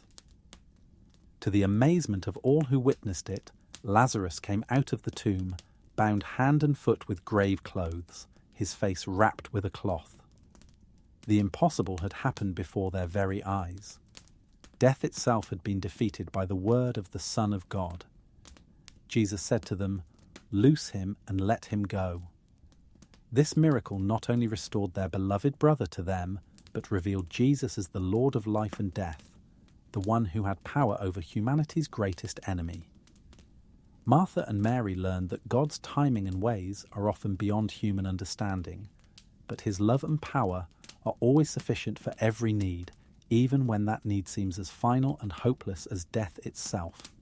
To the amazement of all who witnessed it, Lazarus came out of the tomb, bound hand and foot with grave clothes, his face wrapped with a cloth. The impossible had happened before their very eyes. Death itself had been defeated by the word of the Son of God. Jesus said to them, "Loose him and let him go." This miracle not only restored their beloved brother to them, but revealed Jesus as the Lord of life and death, the one who had power over humanity's greatest enemy. Martha and Mary learned that God's timing and ways are often beyond human understanding, but his love and power are always sufficient for every need, even when that need seems as final and hopeless as death itself.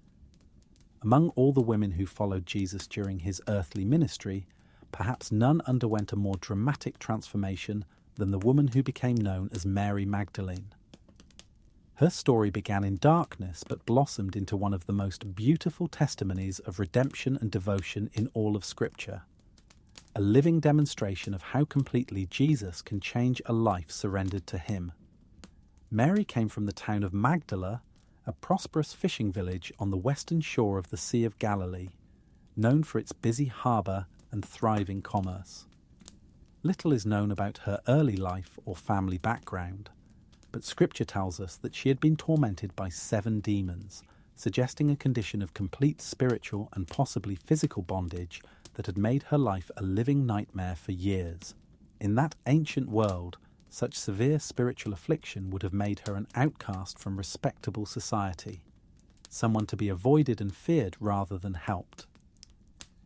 Among all the women who followed Jesus during his earthly ministry, perhaps none underwent a more dramatic transformation than the woman who became known as Mary Magdalene. Her story began in darkness but blossomed into one of the most beautiful testimonies of redemption and devotion in all of Scripture, a living demonstration of how completely Jesus can change a life surrendered to him. Mary came from the town of Magdala, a prosperous fishing village on the western shore of the Sea of Galilee, known for its busy harbour and thriving commerce. Little is known about her early life or family background, but Scripture tells us that she had been tormented by 7 demons, suggesting a condition of complete spiritual and possibly physical bondage that had made her life a living nightmare for years. In that ancient world, such severe spiritual affliction would have made her an outcast from respectable society, someone to be avoided and feared rather than helped.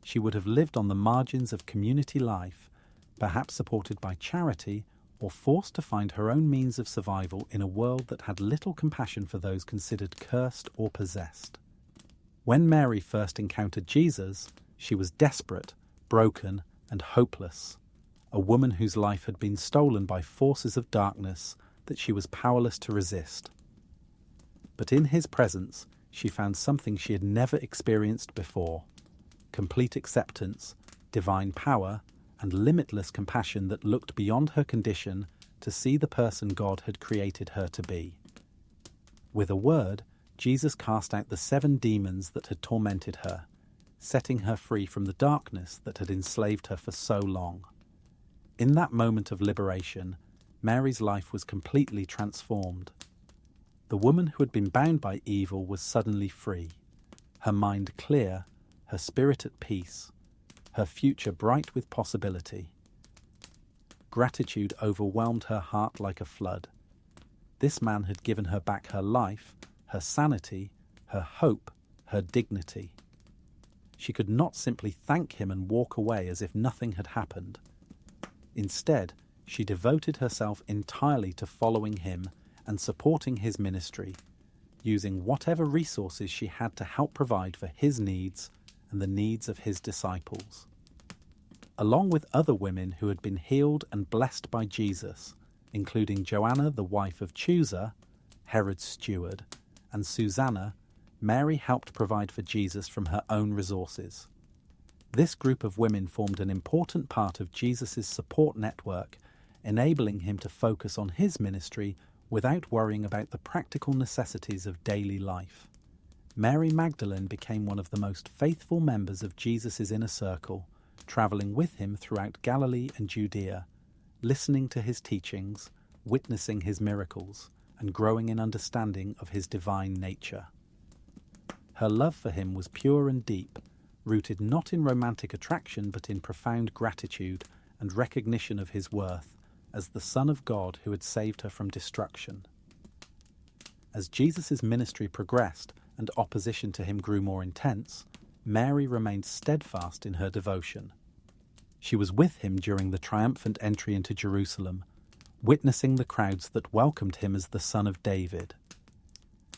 She would have lived on the margins of community life, perhaps supported by charity, or forced to find her own means of survival in a world that had little compassion for those considered cursed or possessed. When Mary first encountered Jesus, she was desperate, broken, and hopeless, a woman whose life had been stolen by forces of darkness that she was powerless to resist. But in his presence, she found something she had never experienced before: complete acceptance, divine power, and limitless compassion that looked beyond her condition to see the person God had created her to be. With a word, Jesus cast out the 7 demons that had tormented her, setting her free from the darkness that had enslaved her for so long. In that moment of liberation, Mary's life was completely transformed. The woman who had been bound by evil was suddenly free, her mind clear, her spirit at peace, her future bright with possibility. Gratitude overwhelmed her heart like a flood. This man had given her back her life, her sanity, her hope, her dignity. She could not simply thank him and walk away as if nothing had happened. Instead, she devoted herself entirely to following him and supporting his ministry, using whatever resources she had to help provide for his needs and the needs of his disciples. Along with other women who had been healed and blessed by Jesus, including Joanna, the wife of Chusa, Herod's steward, and Susanna, Mary helped provide for Jesus from her own resources. This group of women formed an important part of Jesus' support network, enabling him to focus on his ministry without worrying about the practical necessities of daily life. Mary Magdalene became one of the most faithful members of Jesus' inner circle, traveling with him throughout Galilee and Judea, listening to his teachings, witnessing his miracles, and growing in understanding of his divine nature. Her love for him was pure and deep, rooted not in romantic attraction but in profound gratitude and recognition of his worth as the Son of God who had saved her from destruction. As Jesus' ministry progressed and opposition to him grew more intense, Mary remained steadfast in her devotion. She was with him during the triumphant entry into Jerusalem, witnessing the crowds that welcomed him as the Son of David.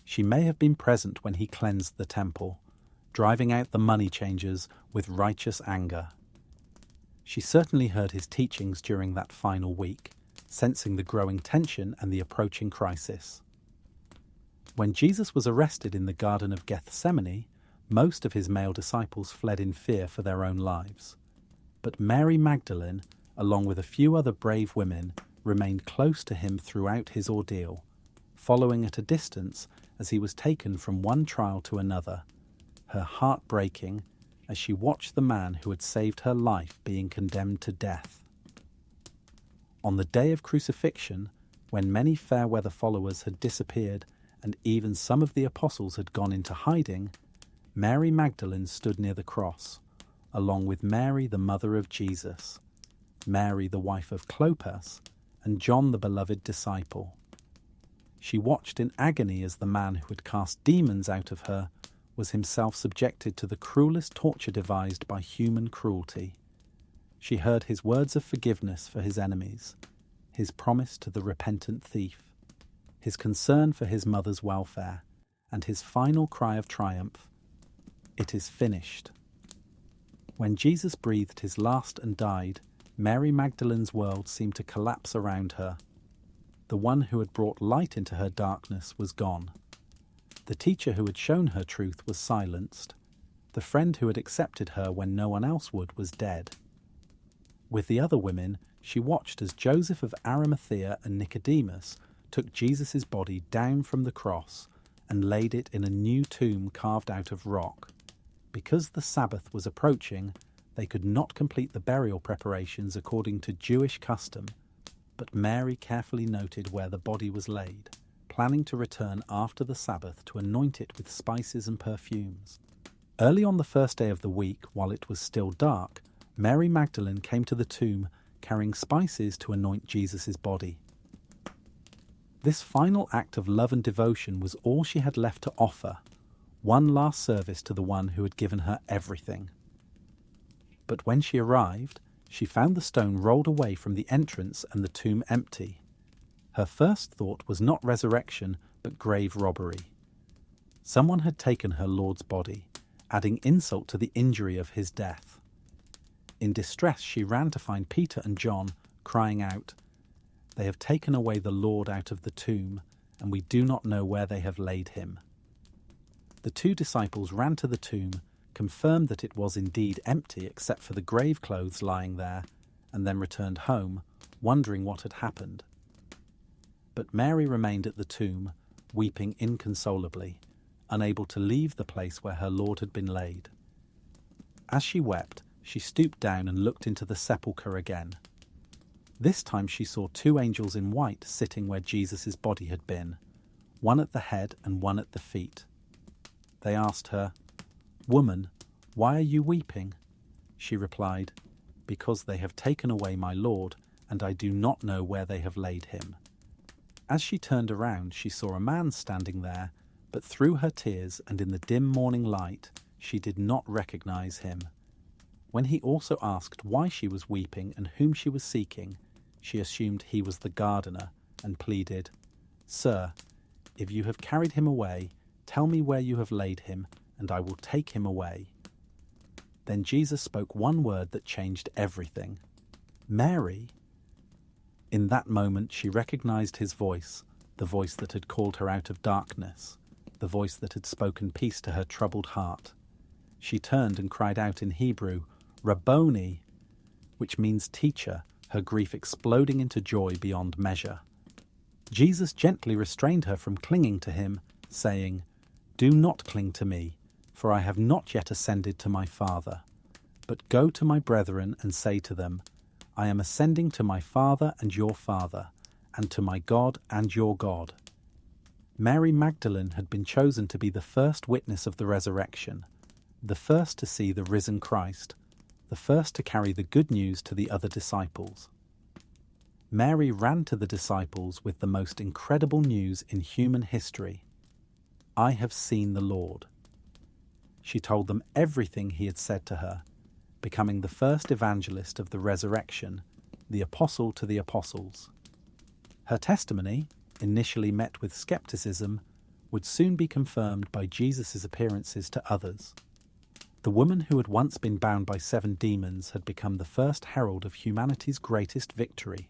She may have been present when he cleansed the temple, driving out the money changers with righteous anger. She certainly heard his teachings during that final week, sensing the growing tension and the approaching crisis. When Jesus was arrested in the Garden of Gethsemane, most of his male disciples fled in fear for their own lives. But Mary Magdalene, along with a few other brave women, remained close to him throughout his ordeal, following at a distance as he was taken from one trial to another, her heart breaking as she watched the man who had saved her life being condemned to death. On the day of crucifixion, when many fair-weather followers had disappeared and even some of the apostles had gone into hiding, Mary Magdalene stood near the cross, along with Mary, the mother of Jesus, Mary, the wife of Clopas, and John, the beloved disciple. She watched in agony as the man who had cast demons out of her was himself subjected to the cruelest torture devised by human cruelty. She heard his words of forgiveness for his enemies, his promise to the repentant thief, his concern for his mother's welfare, and his final cry of triumph, "It is finished." When Jesus breathed his last and died, Mary Magdalene's world seemed to collapse around her. The one who had brought light into her darkness was gone. The teacher who had shown her truth was silenced. The friend who had accepted her when no one else would was dead. With the other women, she watched as Joseph of Arimathea and Nicodemus took Jesus' body down from the cross and laid it in a new tomb carved out of rock. Because the Sabbath was approaching, they could not complete the burial preparations according to Jewish custom, but Mary carefully noted where the body was laid, planning to return after the Sabbath to anoint it with spices and perfumes. Early on the first day of the week, while it was still dark, Mary Magdalene came to the tomb carrying spices to anoint Jesus' body. This final act of love and devotion was all she had left to offer, one last service to the one who had given her everything. But when she arrived, she found the stone rolled away from the entrance and the tomb empty. Her first thought was not resurrection, but grave robbery. Someone had taken her Lord's body, adding insult to the injury of his death. In distress, she ran to find Peter and John, crying out, "They have taken away the Lord out of the tomb, and we do not know where they have laid him." The two disciples ran to the tomb, confirmed that it was indeed empty except for the grave clothes lying there, and then returned home, wondering what had happened. But Mary remained at the tomb, weeping inconsolably, unable to leave the place where her Lord had been laid. As she wept, she stooped down and looked into the sepulchre again. This time she saw two angels in white sitting where Jesus' body had been, one at the head and one at the feet. They asked her, "Woman, why are you weeping?" She replied, "Because they have taken away my Lord, and I do not know where they have laid him." As she turned around, she saw a man standing there, but through her tears and in the dim morning light, she did not recognize him. When he also asked why she was weeping and whom she was seeking, she assumed he was the gardener and pleaded, "Sir, if you have carried him away, tell me where you have laid him, and I will take him away." Then Jesus spoke one word that changed everything. "Mary!" In that moment she recognized his voice, the voice that had called her out of darkness, the voice that had spoken peace to her troubled heart. She turned and cried out in Hebrew, "Rabboni," which means teacher, her grief exploding into joy beyond measure. Jesus gently restrained her from clinging to him, saying, "Do not cling to me, for I have not yet ascended to my Father. But go to my brethren and say to them, I am ascending to my Father and your Father, and to my God and your God." Mary Magdalene had been chosen to be the first witness of the resurrection, the first to see the risen Christ, the first to carry the good news to the other disciples. Mary ran to the disciples with the most incredible news in human history. "I have seen the Lord." She told them everything he had said to her, becoming the first evangelist of the resurrection, the apostle to the apostles. Her testimony, initially met with skepticism, would soon be confirmed by Jesus' appearances to others. The woman who had once been bound by 7 demons had become the first herald of humanity's greatest victory.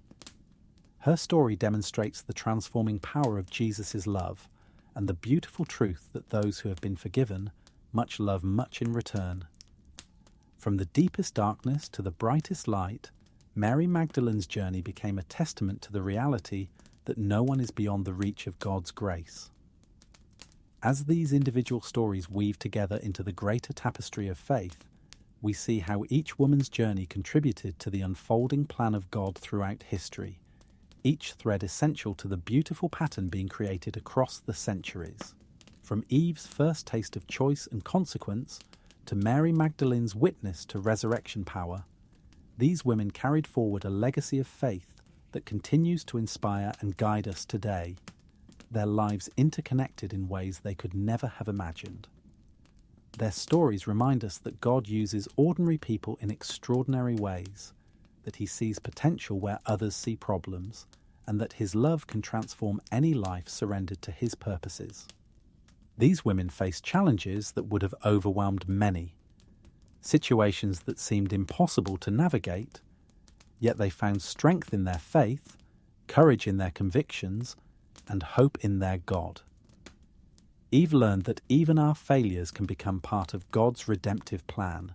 Her story demonstrates the transforming power of Jesus' love and the beautiful truth that those who have been forgiven much love much in return. From the deepest darkness to the brightest light, Mary Magdalene's journey became a testament to the reality that no one is beyond the reach of God's grace. As these individual stories weave together into the greater tapestry of faith, we see how each woman's journey contributed to the unfolding plan of God throughout history, each thread essential to the beautiful pattern being created across the centuries. From Eve's first taste of choice and consequence to Mary Magdalene's witness to resurrection power, these women carried forward a legacy of faith that continues to inspire and guide us today, their lives interconnected in ways they could never have imagined. Their stories remind us that God uses ordinary people in extraordinary ways, that He sees potential where others see problems, and that His love can transform any life surrendered to His purposes. These women faced challenges that would have overwhelmed many, situations that seemed impossible to navigate, yet they found strength in their faith, courage in their convictions, and hope in their God. Eve learned that even our failures can become part of God's redemptive plan,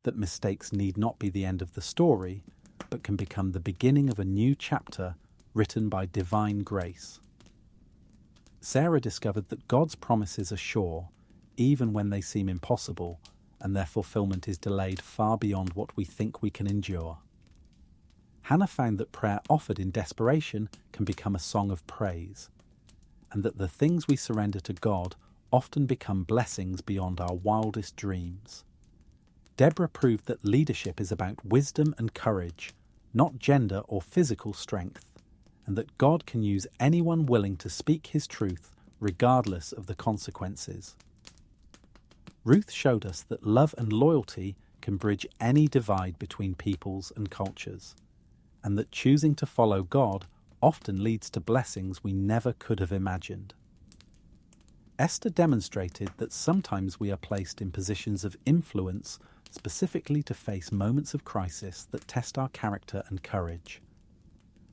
that mistakes need not be the end of the story, but can become the beginning of a new chapter written by divine grace. Sarah discovered that God's promises are sure, even when they seem impossible, and their fulfillment is delayed far beyond what we think we can endure. Hannah found that prayer offered in desperation can become a song of praise, and that the things we surrender to God often become blessings beyond our wildest dreams. Deborah proved that leadership is about wisdom and courage, not gender or physical strength, and that God can use anyone willing to speak His truth regardless of the consequences. Ruth showed us that love and loyalty can bridge any divide between peoples and cultures, and that choosing to follow God often leads to blessings we never could have imagined. Esther demonstrated that sometimes we are placed in positions of influence specifically to face moments of crisis that test our character and courage.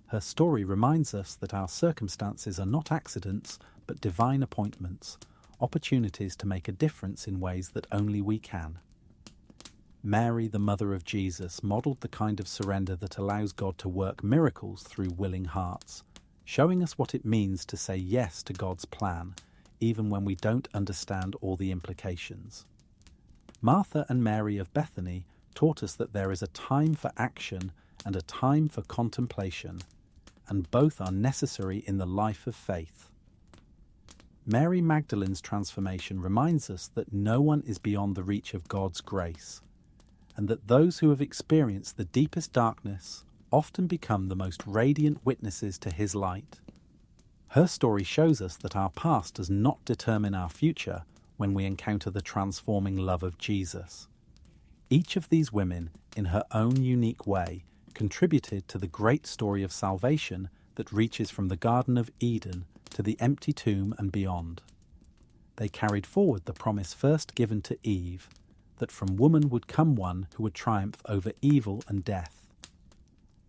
Her story reminds us that our circumstances are not accidents but divine appointments, opportunities to make a difference in ways that only we can. Mary, the mother of Jesus, modelled the kind of surrender that allows God to work miracles through willing hearts, showing us what it means to say yes to God's plan, even when we don't understand all the implications. Martha and Mary of Bethany taught us that there is a time for action and a time for contemplation, and both are necessary in the life of faith. Mary Magdalene's transformation reminds us that no one is beyond the reach of God's grace, and that those who have experienced the deepest darkness often become the most radiant witnesses to His light. Her story shows us that our past does not determine our future when we encounter the transforming love of Jesus. Each of these women, in her own unique way, contributed to the great story of salvation that reaches from the Garden of Eden to the empty tomb and beyond. They carried forward the promise first given to Eve, that from woman would come one who would triumph over evil and death.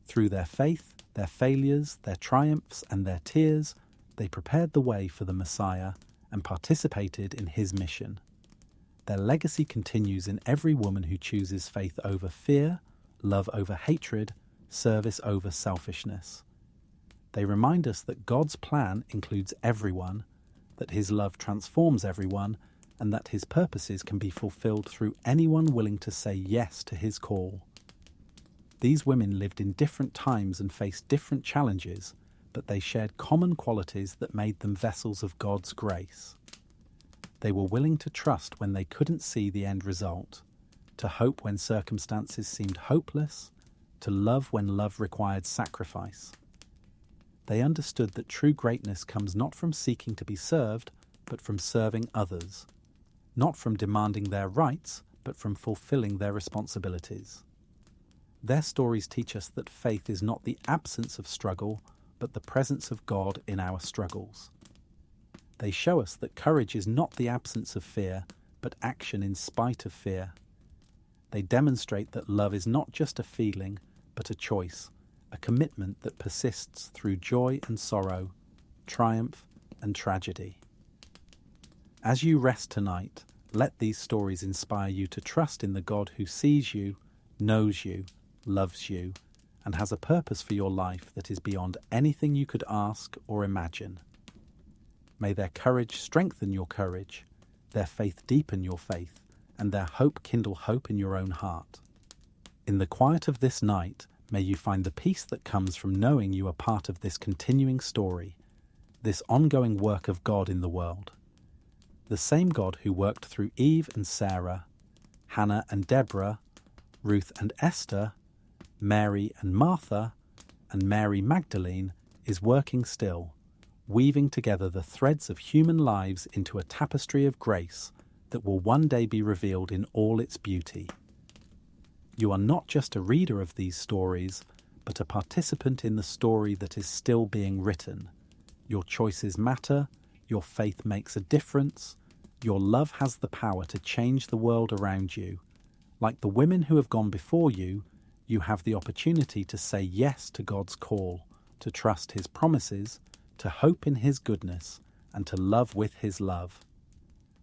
Through their faith, their failures, their triumphs, and their tears, they prepared the way for the Messiah and participated in His mission. Their legacy continues in every woman who chooses faith over fear, love over hatred, service over selfishness. They remind us that God's plan includes everyone, that His love transforms everyone, and that His purposes can be fulfilled through anyone willing to say yes to His call. These women lived in different times and faced different challenges, but they shared common qualities that made them vessels of God's grace. They were willing to trust when they couldn't see the end result, to hope when circumstances seemed hopeless, to love when love required sacrifice. They understood that true greatness comes not from seeking to be served, but from serving others, not from demanding their rights, but from fulfilling their responsibilities. Their stories teach us that faith is not the absence of struggle, but the presence of God in our struggles. They show us that courage is not the absence of fear, but action in spite of fear. They demonstrate that love is not just a feeling, but a choice, a commitment that persists through joy and sorrow, triumph and tragedy. As you rest tonight, let these stories inspire you to trust in the God who sees you, knows you, loves you, and has a purpose for your life that is beyond anything you could ask or imagine. May their courage strengthen your courage, their faith deepen your faith, and their hope kindle hope in your own heart. In the quiet of this night, may you find the peace that comes from knowing you are part of this continuing story, this ongoing work of God in the world. The same God who worked through Eve and Sarah, Hannah and Deborah, Ruth and Esther, Mary and Martha, and Mary Magdalene is working still, weaving together the threads of human lives into a tapestry of grace that will one day be revealed in all its beauty. You are not just a reader of these stories, but a participant in the story that is still being written. Your choices matter, your faith makes a difference, your love has the power to change the world around you. Like the women who have gone before you, you have the opportunity to say yes to God's call, to trust His promises, to hope in His goodness, and to love with His love.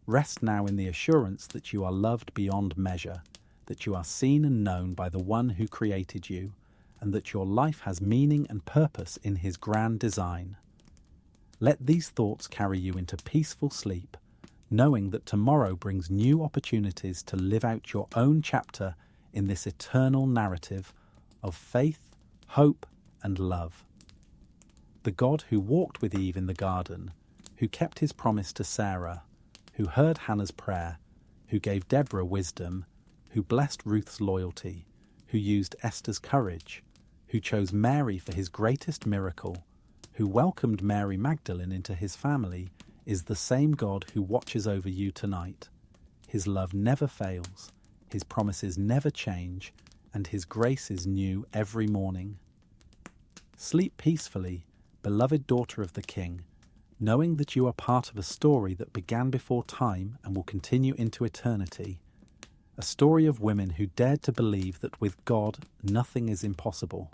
Rest now in the assurance that you are loved beyond measure, that you are seen and known by the One who created you, and that your life has meaning and purpose in His grand design. Let these thoughts carry you into peaceful sleep, knowing that tomorrow brings new opportunities to live out your own chapter in this eternal narrative of faith, hope, and love. The God who walked with Eve in the garden, who kept His promise to Sarah, who heard Hannah's prayer, who gave Deborah wisdom, who blessed Ruth's loyalty, who used Esther's courage, who chose Mary for His greatest miracle, who welcomed Mary Magdalene into His family, is the same God who watches over you tonight. His love never fails, His promises never change, and His grace is new every morning. Sleep peacefully, beloved daughter of the King, knowing that you are part of a story that began before time and will continue into eternity. A story of women who dared to believe that with God nothing is impossible.